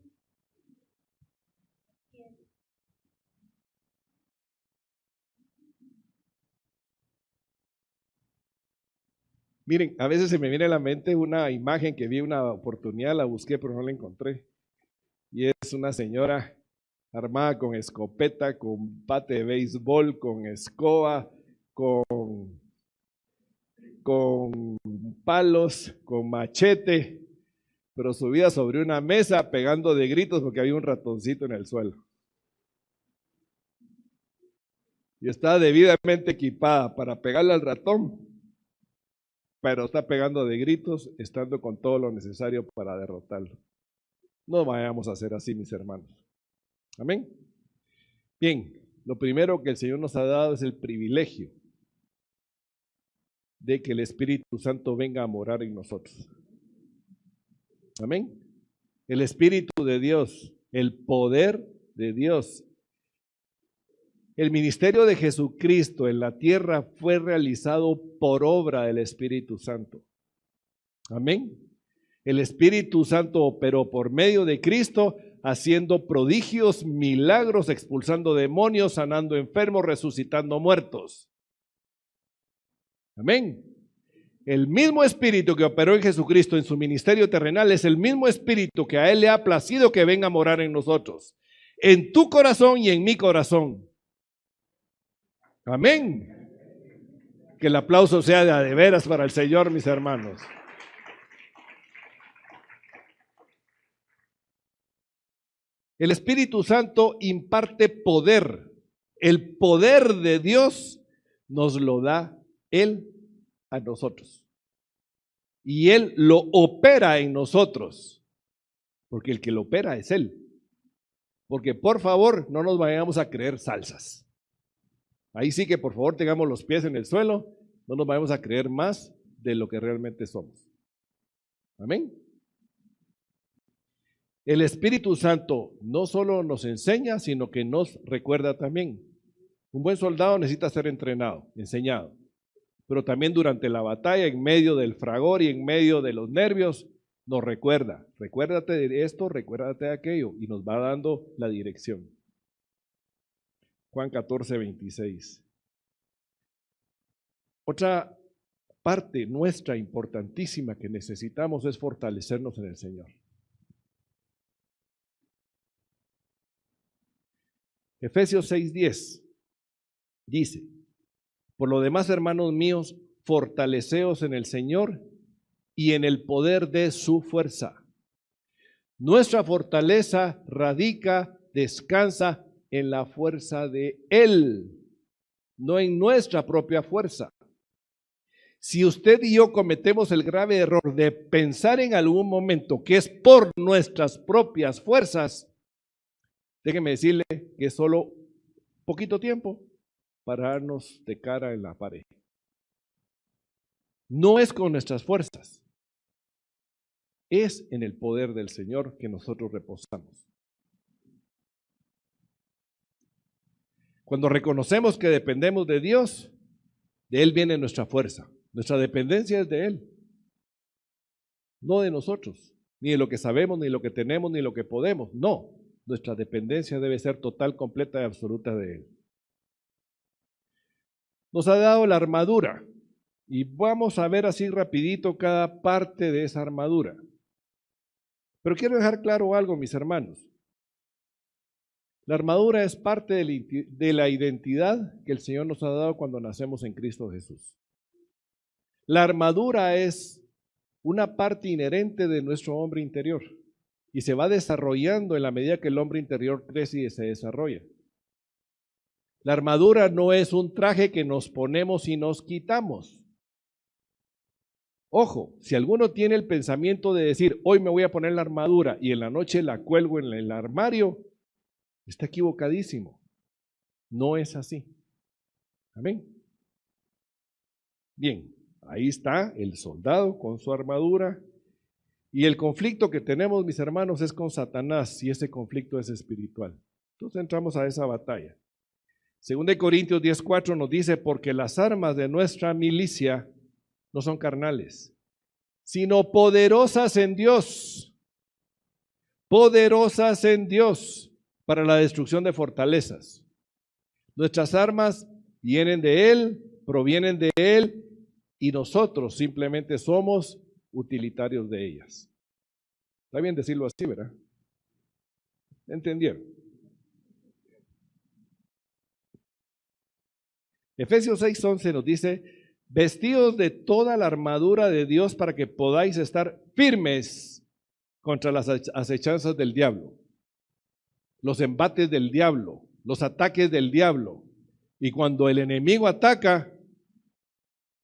Miren, a veces se me viene a la mente una imagen que vi una oportunidad, la busqué pero no la encontré. Y es una señora armada con escopeta, con bate de béisbol, con escoba, con palos, con machete, pero subida sobre una mesa pegando de gritos porque había un ratoncito en el suelo. Y está debidamente equipada para pegarle al ratón, pero está pegando de gritos, estando con todo lo necesario para derrotarlo. No vayamos a hacer así, mis hermanos. Amén. Bien, lo primero que el Señor nos ha dado es el privilegio de que el Espíritu Santo venga a morar en nosotros. Amén. El Espíritu de Dios, el poder de Dios. El ministerio de Jesucristo en la tierra fue realizado por obra del Espíritu Santo. Amén. El Espíritu Santo operó por medio de Cristo, haciendo prodigios, milagros, expulsando demonios, sanando enfermos, resucitando muertos. Amén. El mismo Espíritu que operó en Jesucristo en su ministerio terrenal es el mismo Espíritu que a Él le ha placido que venga a morar en nosotros, en tu corazón y en mi corazón. Amén. Que el aplauso sea de veras para el Señor, mis hermanos. El Espíritu Santo imparte poder. El poder de Dios nos lo da Él a nosotros. Y Él lo opera en nosotros. Porque el que lo opera es Él. Porque por favor no nos vayamos a creer salsas. Ahí sí que por favor tengamos los pies en el suelo. No nos vayamos a creer más de lo que realmente somos. Amén. El Espíritu Santo no solo nos enseña, sino que nos recuerda también. Un buen soldado necesita ser entrenado, enseñado, pero también durante la batalla, en medio del fragor y en medio de los nervios, nos recuerda. Recuérdate de esto, recuérdate de aquello, y nos va dando la dirección. Juan 14, 26. Otra parte nuestra importantísima que necesitamos es fortalecernos en el Señor. Efesios 6:10 dice: por lo demás, hermanos míos, fortaleceos en el Señor y en el poder de su fuerza. Nuestra fortaleza radica, descansa en la fuerza de Él, no en nuestra propia fuerza. Si usted y yo cometemos el grave error de pensar en algún momento que es por nuestras propias fuerzas, déjeme decirle que es solo poquito tiempo para darnos de cara en la pared. No es con nuestras fuerzas, es en el poder del Señor que nosotros reposamos. Cuando reconocemos que dependemos de Dios, de Él viene nuestra fuerza. Nuestra dependencia es de Él, no de nosotros, ni de lo que sabemos, ni de lo que tenemos, ni de lo que podemos. No, nuestra dependencia debe ser total, completa y absoluta de Él. Nos ha dado la armadura y vamos a ver así rapidito cada parte de esa armadura. Pero quiero dejar claro algo, mis hermanos. La armadura es parte de la identidad que el Señor nos ha dado cuando nacemos en Cristo Jesús. La armadura es una parte inherente de nuestro hombre interior. y se va desarrollando en la medida que el hombre interior crece y se desarrolla. La armadura no es un traje que nos ponemos y nos quitamos. Ojo, si alguno tiene el pensamiento de decir, hoy me voy a poner la armadura y en la noche la cuelgo en el armario, está equivocadísimo. No es así. Amén. Bien, ahí está el soldado con su armadura. Y el conflicto que tenemos, mis hermanos, es con Satanás, y ese conflicto es espiritual. Entonces entramos a esa batalla. 2 Corintios 10:4 nos dice, porque las armas de nuestra milicia no son carnales, sino poderosas en Dios para la destrucción de fortalezas. Nuestras armas vienen de Él, provienen de Él, y nosotros simplemente somos utilitarios de ellas. Está bien decirlo así, ¿verdad? ¿Entendieron? Efesios 6:11 nos dice, vestidos de toda la armadura de Dios para que podáis estar firmes contra las acechanzas del diablo, los embates del diablo, los ataques del diablo. Y cuando el enemigo ataca,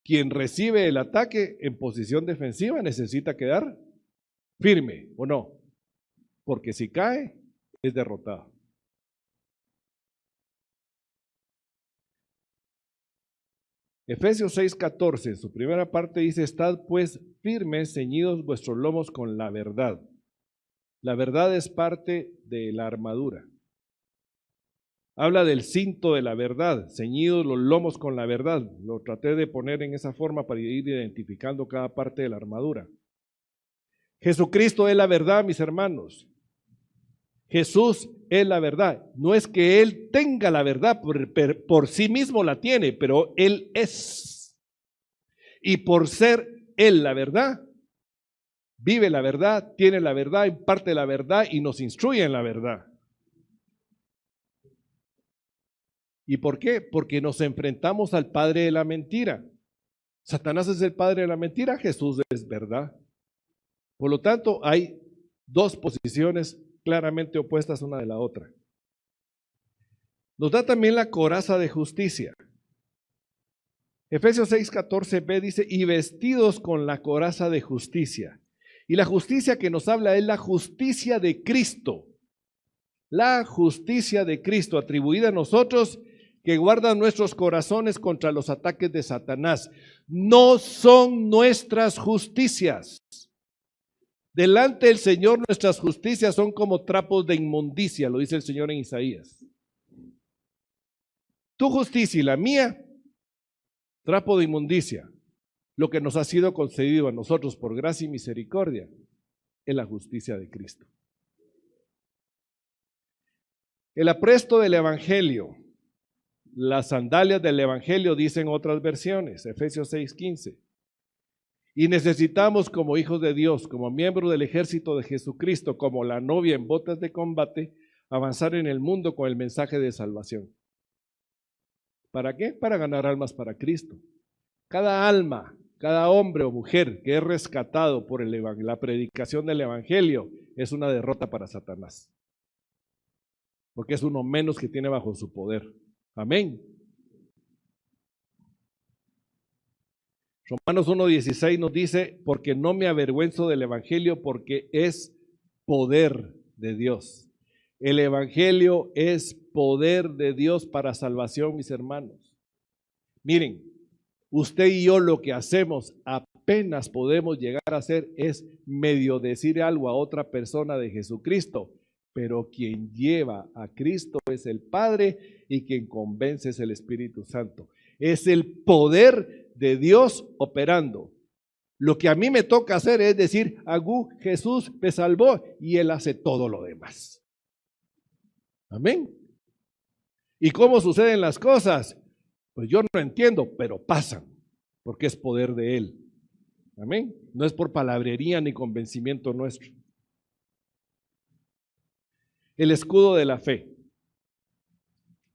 quien recibe el ataque en posición defensiva necesita quedar firme, ¿o no? Porque si cae, es derrotado. Efesios 6:14, en su primera parte dice, estad pues firmes, ceñidos vuestros lomos con la verdad. La verdad es parte de la armadura. Habla del cinto de la verdad, ceñidos los lomos con la verdad. Lo traté de poner en esa forma para ir identificando cada parte de la armadura. Jesucristo es la verdad, mis hermanos. Jesús es la verdad. No es que Él tenga la verdad, por sí mismo la tiene, pero Él es. Y por ser Él la verdad, vive la verdad, tiene la verdad, imparte la verdad y nos instruye en la verdad. ¿Y por qué? Porque nos enfrentamos al padre de la mentira. Satanás es el padre de la mentira, Jesús es verdad. Por lo tanto, hay dos posiciones claramente opuestas una de la otra. Nos da también la coraza de justicia. Efesios 6:14b dice, y vestidos con la coraza de justicia. Y la justicia que nos habla es la justicia de Cristo. La justicia de Cristo atribuida a nosotros que guarda nuestros corazones contra los ataques de Satanás. No son nuestras justicias. Delante del Señor nuestras justicias son como trapos de inmundicia, lo dice el Señor en Isaías. Tu justicia y la mía, trapo de inmundicia. Lo que nos ha sido concedido a nosotros por gracia y misericordia es la justicia de Cristo. El apresto del Evangelio, las sandalias del Evangelio dicen otras versiones, Efesios 6:15. Y necesitamos como hijos de Dios, como miembros del ejército de Jesucristo, como la novia en botas de combate, avanzar en el mundo con el mensaje de salvación. ¿Para qué? Para ganar almas para Cristo. Cada alma, cada hombre o mujer que es rescatado por la predicación del Evangelio es una derrota para Satanás. Porque es uno menos que tiene bajo su poder. Amén. Romanos 1:16 nos dice, porque no me avergüenzo del Evangelio, porque es poder de Dios. El Evangelio es poder de Dios para salvación, mis hermanos. Miren, usted y yo lo que hacemos, apenas podemos llegar a hacer, es medio decir algo a otra persona de Jesucristo, pero quien lleva a Cristo es el Padre y quien convence es el Espíritu Santo. Es el poder de Dios operando. Lo que a mí me toca hacer es decir, Agú, Jesús me salvó, y Él hace todo lo demás. Amén. ¿Y cómo suceden las cosas? Pues yo no entiendo, pero pasan, porque es poder de Él. Amén. No es por palabrería ni convencimiento nuestro. El escudo de la fe.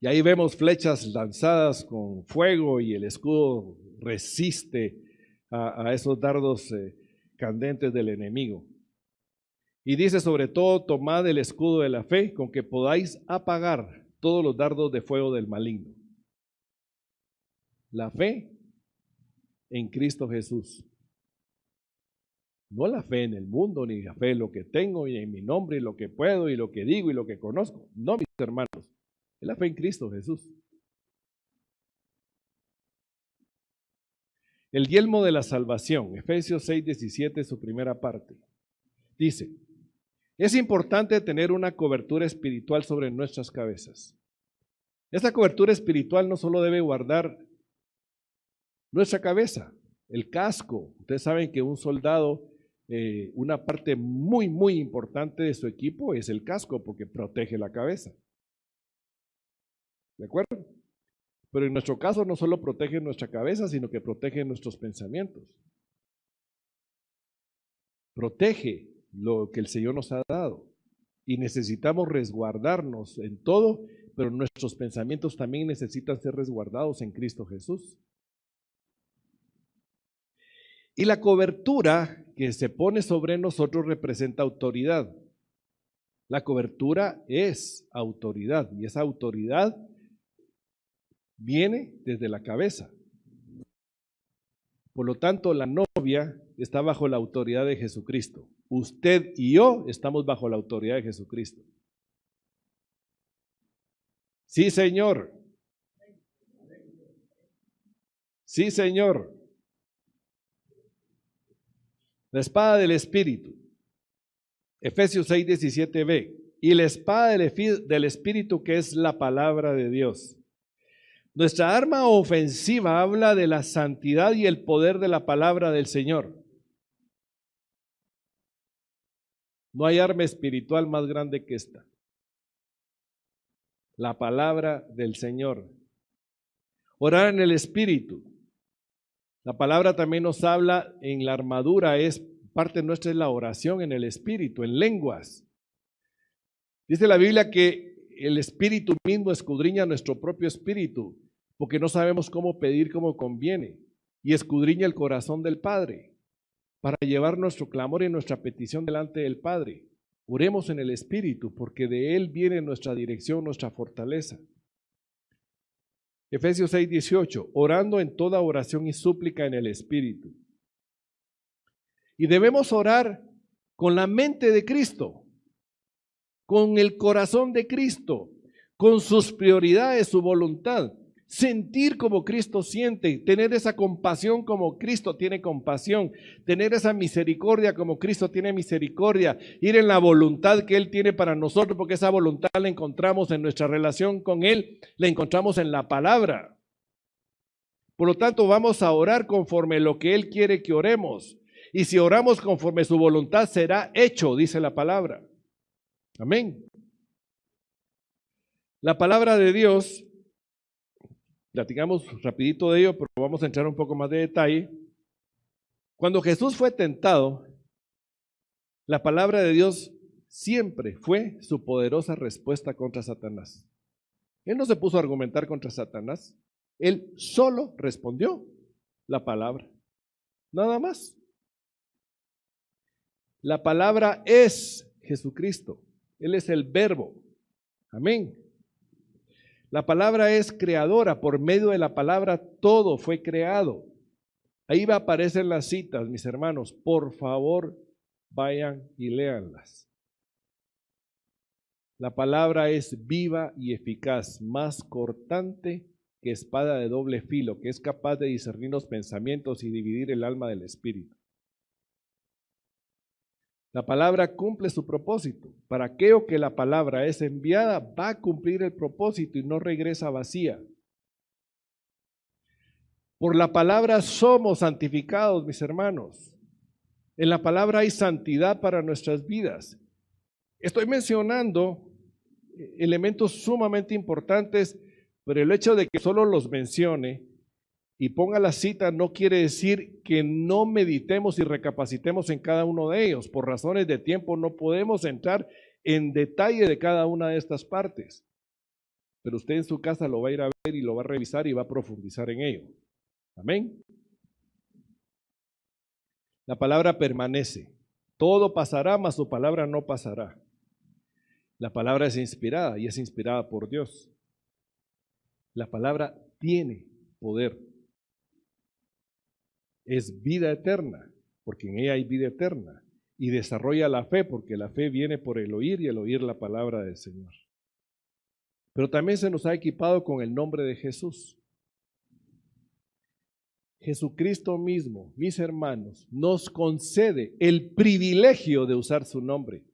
Y ahí vemos flechas lanzadas con fuego y el escudo resiste a esos dardos candentes del enemigo. Y dice, sobre todo, tomad el escudo de la fe, con que podáis apagar todos los dardos de fuego del maligno. La fe en Cristo Jesús. No la fe en el mundo, ni la fe en lo que tengo, y en mi nombre, y lo que puedo, y lo que digo, y lo que conozco. No, mis hermanos, es la fe en Cristo Jesús. El yelmo de la salvación, Efesios 6:17, su primera parte. Dice, es importante tener una cobertura espiritual sobre nuestras cabezas. Esta cobertura espiritual no solo debe guardar nuestra cabeza, el casco. Ustedes saben que un soldado, una parte muy, muy importante de su equipo es el casco, porque protege la cabeza. ¿De acuerdo? Pero en nuestro caso no solo protege nuestra cabeza, sino que protege nuestros pensamientos. Protege lo que el Señor nos ha dado. Y necesitamos resguardarnos en todo, pero nuestros pensamientos también necesitan ser resguardados en Cristo Jesús. Y la cobertura que se pone sobre nosotros representa autoridad. La cobertura es autoridad, y esa autoridad viene desde la cabeza. Por lo tanto, la novia está bajo la autoridad de Jesucristo. Usted y yo estamos bajo la autoridad de Jesucristo. Sí, Señor. Sí, Señor. La espada del Espíritu. Efesios 6:17b. Y la espada del Espíritu, que es la palabra de Dios. Nuestra arma ofensiva habla de la santidad y el poder de la palabra del Señor. No hay arma espiritual más grande que esta. La palabra del Señor. Orar en el Espíritu. La palabra también nos habla en la armadura, es parte nuestra, es la oración en el Espíritu, en lenguas. Dice la Biblia que el Espíritu mismo escudriña nuestro propio espíritu, porque no sabemos cómo pedir como conviene, y escudriña el corazón del Padre, para llevar nuestro clamor y nuestra petición delante del Padre. Oremos en el Espíritu, porque de Él viene nuestra dirección, nuestra fortaleza. Efesios 6:18, orando en toda oración y súplica en el Espíritu. Y debemos orar con la mente de Cristo, con el corazón de Cristo, con sus prioridades, su voluntad. Sentir como Cristo siente, tener esa compasión como Cristo tiene compasión, tener esa misericordia como Cristo tiene misericordia, ir en la voluntad que Él tiene para nosotros, porque esa voluntad la encontramos en nuestra relación con Él, la encontramos en la palabra. Por lo tanto, vamos a orar conforme lo que Él quiere que oremos, y si oramos conforme su voluntad será hecho, dice la palabra. Amén. La palabra de Dios, platicamos rapidito de ello, pero vamos a entrar un poco más de detalle. Cuando Jesús fue tentado, la palabra de Dios siempre fue su poderosa respuesta contra Satanás. Él no se puso a argumentar contra Satanás, él solo respondió la palabra, nada más. La palabra es Jesucristo, Él es el verbo. Amén. La palabra es creadora, por medio de la palabra todo fue creado. Ahí va a aparecer las citas, mis hermanos, por favor vayan y léanlas. La palabra es viva y eficaz, más cortante que espada de doble filo, que es capaz de discernir los pensamientos y dividir el alma del espíritu. La palabra cumple su propósito. Para aquello que la palabra es enviada, va a cumplir el propósito y no regresa vacía. Por la palabra somos santificados, mis hermanos. En la palabra hay santidad para nuestras vidas. Estoy mencionando elementos sumamente importantes, pero el hecho de que solo los mencione y ponga la cita no quiere decir que no meditemos y recapacitemos en cada uno de ellos. Por razones de tiempo no podemos entrar en detalle de cada una de estas partes, pero usted en su casa lo va a ir a ver y lo va a revisar y va a profundizar en ello. Amén. La palabra permanece. Todo pasará, mas su palabra no pasará. La palabra es inspirada y es inspirada por Dios. La palabra tiene poder. Es vida eterna, porque en ella hay vida eterna. Y desarrolla la fe, porque la fe viene por el oír y el oír la palabra del Señor. Pero también se nos ha equipado con el nombre de Jesús. Jesucristo mismo, mis hermanos, nos concede el privilegio de usar su nombre.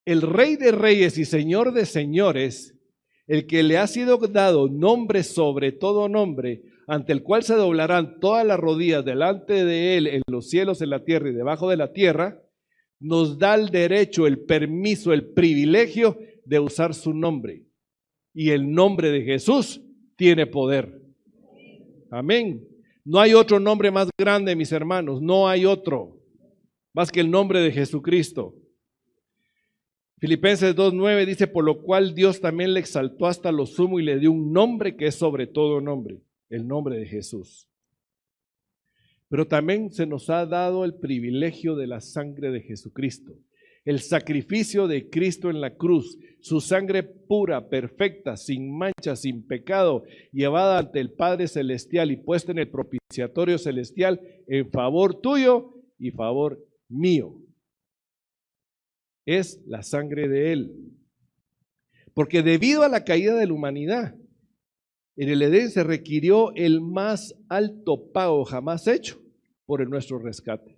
El Rey de Reyes y Señor de Señores, el que le ha sido dado nombre sobre todo nombre, ante el cual se doblarán todas las rodillas delante de él en los cielos, en la tierra y debajo de la tierra, nos da el derecho, el permiso, el privilegio de usar su nombre. Y el nombre de Jesús tiene poder. Amén. No hay otro nombre más grande, mis hermanos, no hay otro más que el nombre de Jesucristo. Filipenses 2:9 dice, por lo cual Dios también le exaltó hasta lo sumo y le dio un nombre que es sobre todo nombre, el nombre de Jesús. Pero también se nos ha dado el privilegio de la sangre de Jesucristo, el sacrificio de Cristo en la cruz, su sangre pura, perfecta, sin mancha, sin pecado, llevada ante el Padre Celestial y puesta en el propiciatorio celestial en favor tuyo y favor mío. Es la sangre de Él. Porque debido a la caída de la humanidad, en el Edén se requirió el más alto pago jamás hecho por nuestro rescate.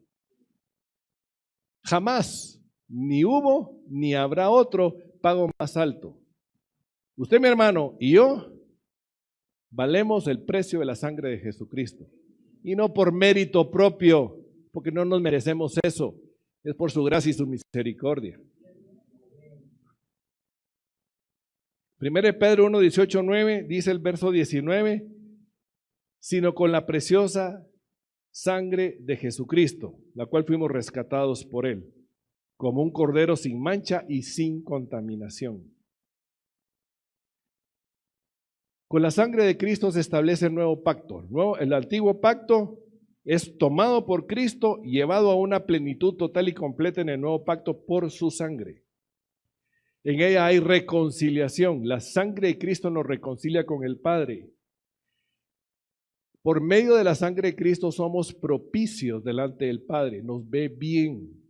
Jamás, ni hubo ni habrá otro pago más alto. Usted, mi hermano, y yo valemos el precio de la sangre de Jesucristo. Y no por mérito propio, porque no nos merecemos eso. Es por su gracia y su misericordia. 1 Pedro 1:18-9 dice el verso 19, sino con la preciosa sangre de Jesucristo, la cual fuimos rescatados por Él, como un cordero sin mancha y sin contaminación. Con la sangre de Cristo se establece el nuevo pacto. El antiguo pacto es tomado por Cristo y llevado a una plenitud total y completa en el nuevo pacto por su sangre. En ella hay reconciliación. La sangre de Cristo nos reconcilia con el Padre. Por medio de la sangre de Cristo somos propicios delante del Padre. Nos ve bien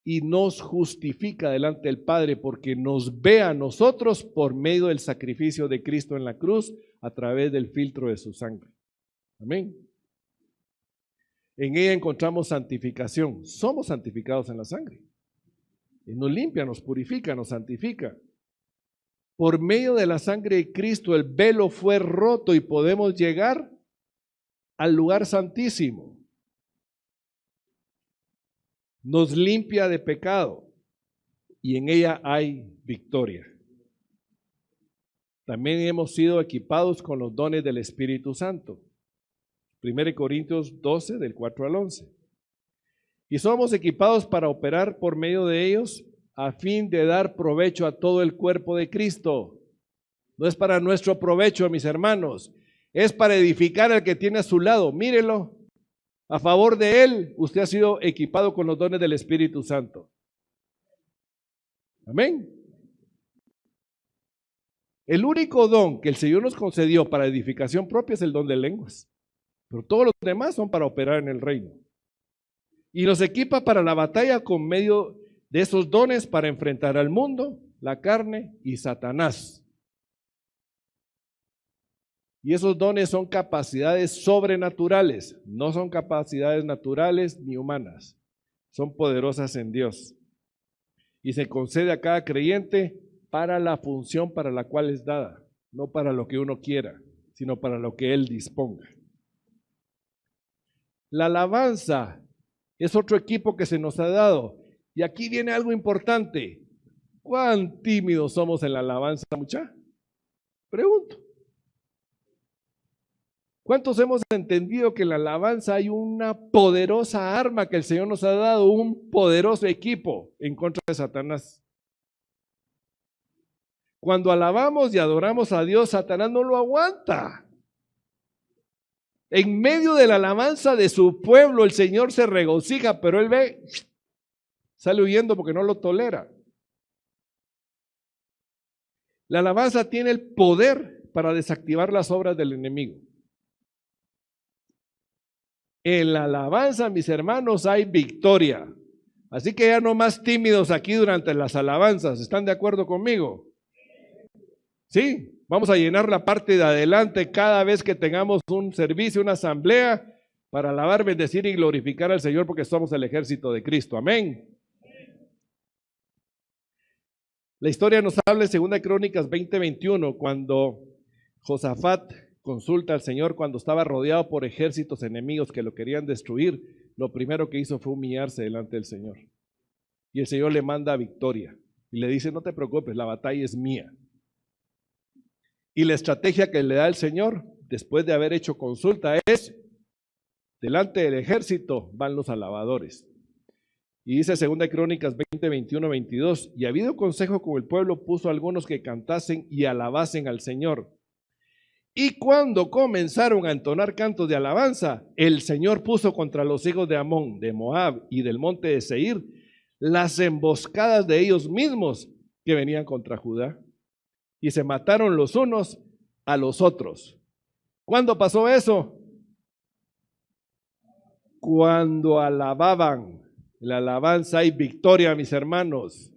y nos justifica delante del Padre porque nos ve a nosotros por medio del sacrificio de Cristo en la cruz a través del filtro de su sangre. Amén. En ella encontramos santificación. Somos santificados en la sangre. Y nos limpia, nos purifica, nos santifica. Por medio de la sangre de Cristo el velo fue roto y podemos llegar al lugar santísimo. Nos limpia de pecado y en ella hay victoria. También hemos sido equipados con los dones del Espíritu Santo. 1 Corintios 12, del 4 al 11. Y somos equipados para operar por medio de ellos a fin de dar provecho a todo el cuerpo de Cristo. No es para nuestro provecho, mis hermanos, es para edificar al que tiene a su lado. Mírelo, a favor de él, usted ha sido equipado con los dones del Espíritu Santo. Amén. El único don que el Señor nos concedió para edificación propia es el don de lenguas. Pero todos los demás son para operar en el reino. Y nos equipa para la batalla con medio de esos dones para enfrentar al mundo, la carne y Satanás. Y esos dones son capacidades sobrenaturales, no son capacidades naturales ni humanas. Son poderosas en Dios. Y se concede a cada creyente para la función para la cual es dada, no para lo que uno quiera, sino para lo que Él disponga. La alabanza es otro equipo que se nos ha dado. Y aquí viene algo importante. ¿Cuán tímidos somos en la alabanza, muchacha? Pregunto. ¿Cuántos hemos entendido que en la alabanza hay una poderosa arma que el Señor nos ha dado, un poderoso equipo en contra de Satanás? Cuando alabamos y adoramos a Dios, Satanás no lo aguanta. En medio de la alabanza de su pueblo, el Señor se regocija, pero él ve, sale huyendo porque no lo tolera. La alabanza tiene el poder para desactivar las obras del enemigo. En la alabanza, mis hermanos, hay victoria. Así que ya no más tímidos aquí durante las alabanzas. ¿Están de acuerdo conmigo? Sí. Vamos a llenar la parte de adelante cada vez que tengamos un servicio, una asamblea, para alabar, bendecir y glorificar al Señor, porque somos el ejército de Cristo. Amén. La historia nos habla en 2 Crónicas 20:21, cuando Josafat consulta al Señor cuando estaba rodeado por ejércitos enemigos que lo querían destruir. Lo primero que hizo fue humillarse delante del Señor. Y el Señor le manda victoria. Y le dice, no te preocupes, la batalla es mía. Y la estrategia que le da el Señor, después de haber hecho consulta, es, delante del ejército van los alabadores. Y dice 2 Crónicas 20:21-22, y habido consejo con el pueblo, puso a algunos que cantasen y alabasen al Señor. Y cuando comenzaron a entonar cantos de alabanza, el Señor puso contra los hijos de Amón, de Moab y del monte de Seir, las emboscadas de ellos mismos que venían contra Judá. Y se mataron los unos a los otros. ¿Cuándo pasó eso? Cuando alababan. En la alabanza hay victoria, mis hermanos.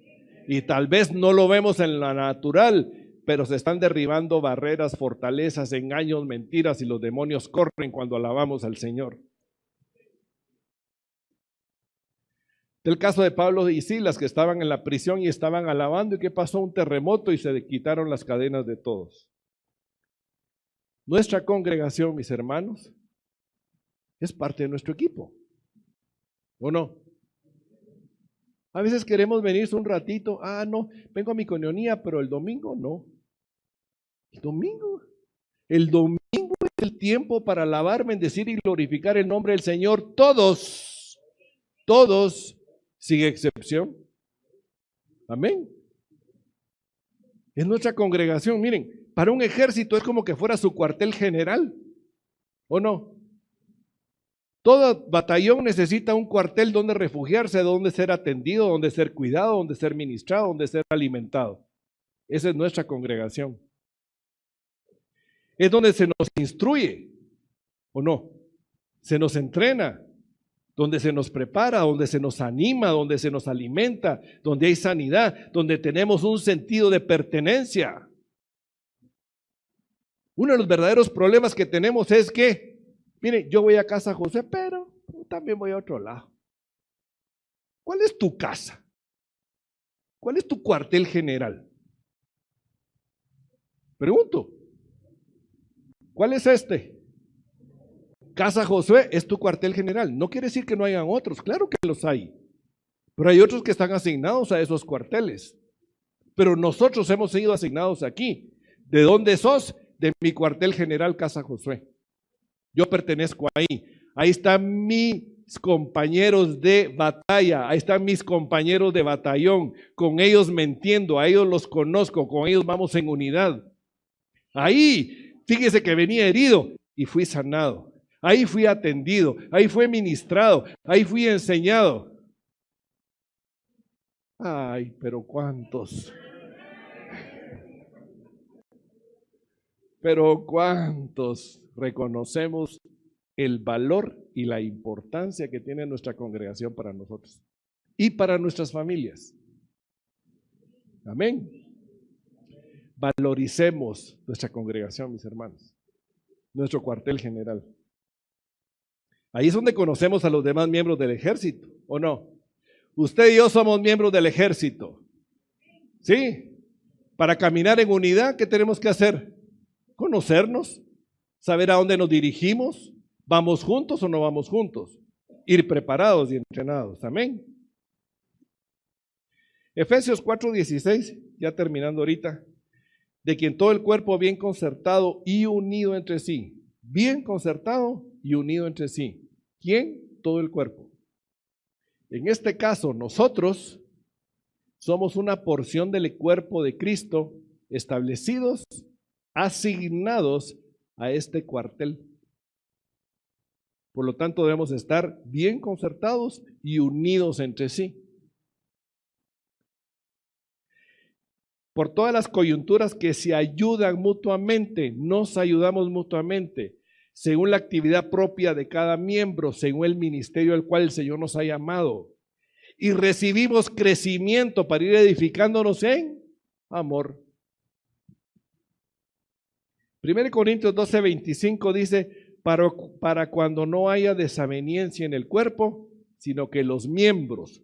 Y tal vez no lo vemos en la natural, pero se están derribando barreras, fortalezas, engaños, mentiras, y los demonios corren cuando alabamos al Señor. El caso de Pablo y Silas, que estaban en la prisión y estaban alabando, y que pasó un terremoto y se quitaron las cadenas de todos. Nuestra congregación, mis hermanos, es parte de nuestro equipo, ¿o no? A veces queremos venir un ratito, no, vengo a mi coinonía, pero el domingo no. El domingo es el tiempo para alabar, bendecir y glorificar el nombre del Señor, todos, sin excepción. Amén. Es nuestra congregación. Miren, para un ejército es como que fuera su cuartel general, ¿o no? Todo batallón necesita un cuartel donde refugiarse, donde ser atendido, donde ser cuidado, donde ser ministrado, donde ser alimentado. Esa es nuestra congregación. Es donde se nos instruye, ¿o no? Se nos entrena, donde se nos prepara, donde se nos anima, donde se nos alimenta, donde hay sanidad, donde tenemos un sentido de pertenencia. Uno de los verdaderos problemas que tenemos es que, miren, yo voy a casa José, pero también voy a otro lado. ¿Cuál es tu casa? ¿Cuál es tu cuartel general? Pregunto. ¿Cuál es este? Casa Josué es tu cuartel general. No quiere decir que no hayan otros, claro que los hay. Pero hay otros que están asignados a esos cuarteles. Pero nosotros hemos sido asignados aquí. ¿De dónde sos? De mi cuartel general Casa Josué. Yo pertenezco ahí. Ahí están mis compañeros de batalla, ahí están mis compañeros de batallón. Con ellos me entiendo, a ellos los conozco, con ellos vamos en unidad. Ahí, fíjese que venía herido y fui sanado. Ahí fui atendido, ahí fui ministrado, ahí fui enseñado. Ay, pero ¿cuántos? Pero ¿cuántos reconocemos el valor y la importancia que tiene nuestra congregación para nosotros y para nuestras familias? Amén. Valoricemos nuestra congregación, mis hermanos, nuestro cuartel general. Ahí es donde conocemos a los demás miembros del ejército, ¿o no? Usted y yo somos miembros del ejército, ¿sí? Para caminar en unidad, ¿qué tenemos que hacer? Conocernos, saber a dónde nos dirigimos, ¿vamos juntos o no vamos juntos? Ir preparados y entrenados, amén. Efesios 4:16, ya terminando ahorita, de quien todo el cuerpo bien concertado y unido entre sí, bien concertado y unido entre sí. ¿Quién? Todo el cuerpo. En este caso, nosotros somos una porción del cuerpo de Cristo, establecidos, asignados a este cuartel. Por lo tanto, debemos estar bien concertados y unidos entre sí. Por todas las coyunturas que se ayudan mutuamente, nos ayudamos mutuamente, según la actividad propia de cada miembro, según el ministerio al cual el Señor nos ha llamado. Y recibimos crecimiento para ir edificándonos en amor. 1 Corintios 12:25 dice, para cuando no haya desaveniencia en el cuerpo, sino que los miembros,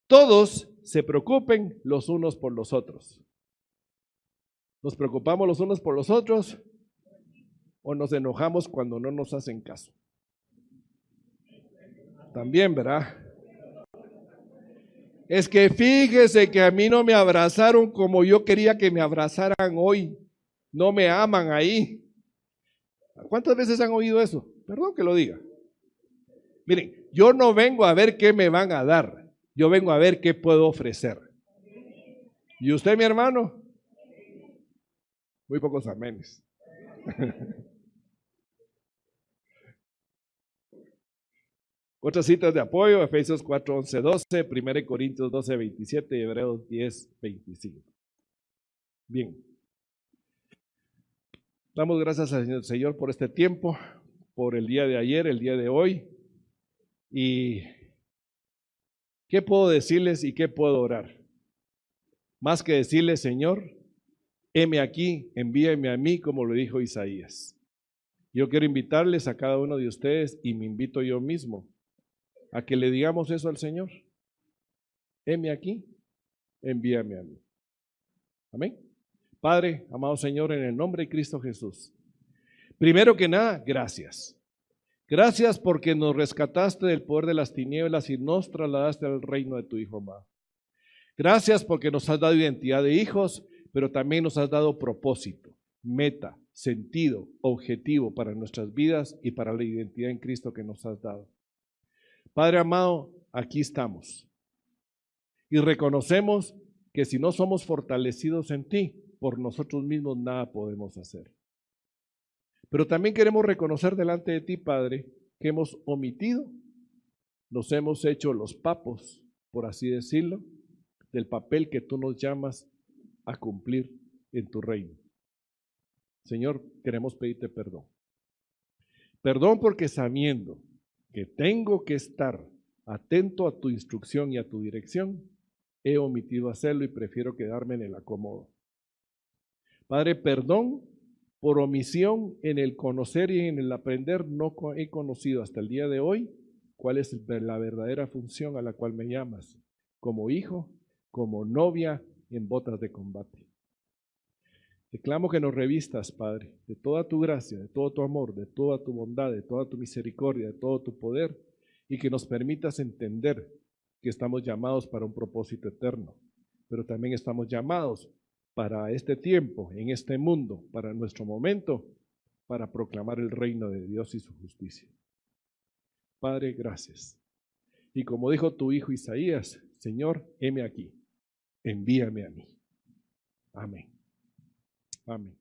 todos se preocupen los unos por los otros. ¿Nos preocupamos los unos por los otros o nos enojamos cuando no nos hacen caso? También, ¿verdad? Es que fíjese que a mí no me abrazaron como yo quería que me abrazaran hoy. No me aman ahí. ¿Cuántas veces han oído eso? Perdón que lo diga. Miren, yo no vengo a ver qué me van a dar. Yo vengo a ver qué puedo ofrecer. ¿Y usted, mi hermano? Muy pocos amenes. Otras citas de apoyo, Efesios 4:11-12, 1 Corintios 12:27 y Hebreos 10:25. Bien. Damos gracias al Señor por este tiempo, por el día de ayer, el día de hoy. ¿Y qué puedo decirles y qué puedo orar? Más que decirles, Señor, heme aquí, envíame a mí, como lo dijo Isaías. Yo quiero invitarles a cada uno de ustedes, y me invito yo mismo, a que le digamos eso al Señor. Heme aquí, envíame a mí. Amén. Padre, amado Señor, en el nombre de Cristo Jesús. Primero que nada, gracias. Gracias porque nos rescataste del poder de las tinieblas y nos trasladaste al reino de tu Hijo amado. Gracias porque nos has dado identidad de hijos, pero también nos has dado propósito, meta, sentido, objetivo para nuestras vidas y para la identidad en Cristo que nos has dado. Padre amado, aquí estamos y reconocemos que si no somos fortalecidos en ti, por nosotros mismos nada podemos hacer. Pero también queremos reconocer delante de ti, Padre, que hemos omitido, nos hemos hecho los papos, por así decirlo, del papel que tú nos llamas a cumplir en tu reino. Señor, queremos pedirte perdón. Perdón porque sabiendo que tengo que estar atento a tu instrucción y a tu dirección, he omitido hacerlo y prefiero quedarme en el acomodo. Padre, perdón por omisión en el conocer y en el aprender. No he conocido hasta el día de hoy cuál es la verdadera función a la cual me llamas, como hijo, como novia en botas de combate. Te clamo que nos revistas, Padre, de toda tu gracia, de todo tu amor, de toda tu bondad, de toda tu misericordia, de todo tu poder, y que nos permitas entender que estamos llamados para un propósito eterno, pero también estamos llamados para este tiempo, en este mundo, para nuestro momento, para proclamar el reino de Dios y su justicia. Padre, gracias. Y como dijo tu hijo Isaías, Señor, heme aquí, envíame a mí. Amén. Amén.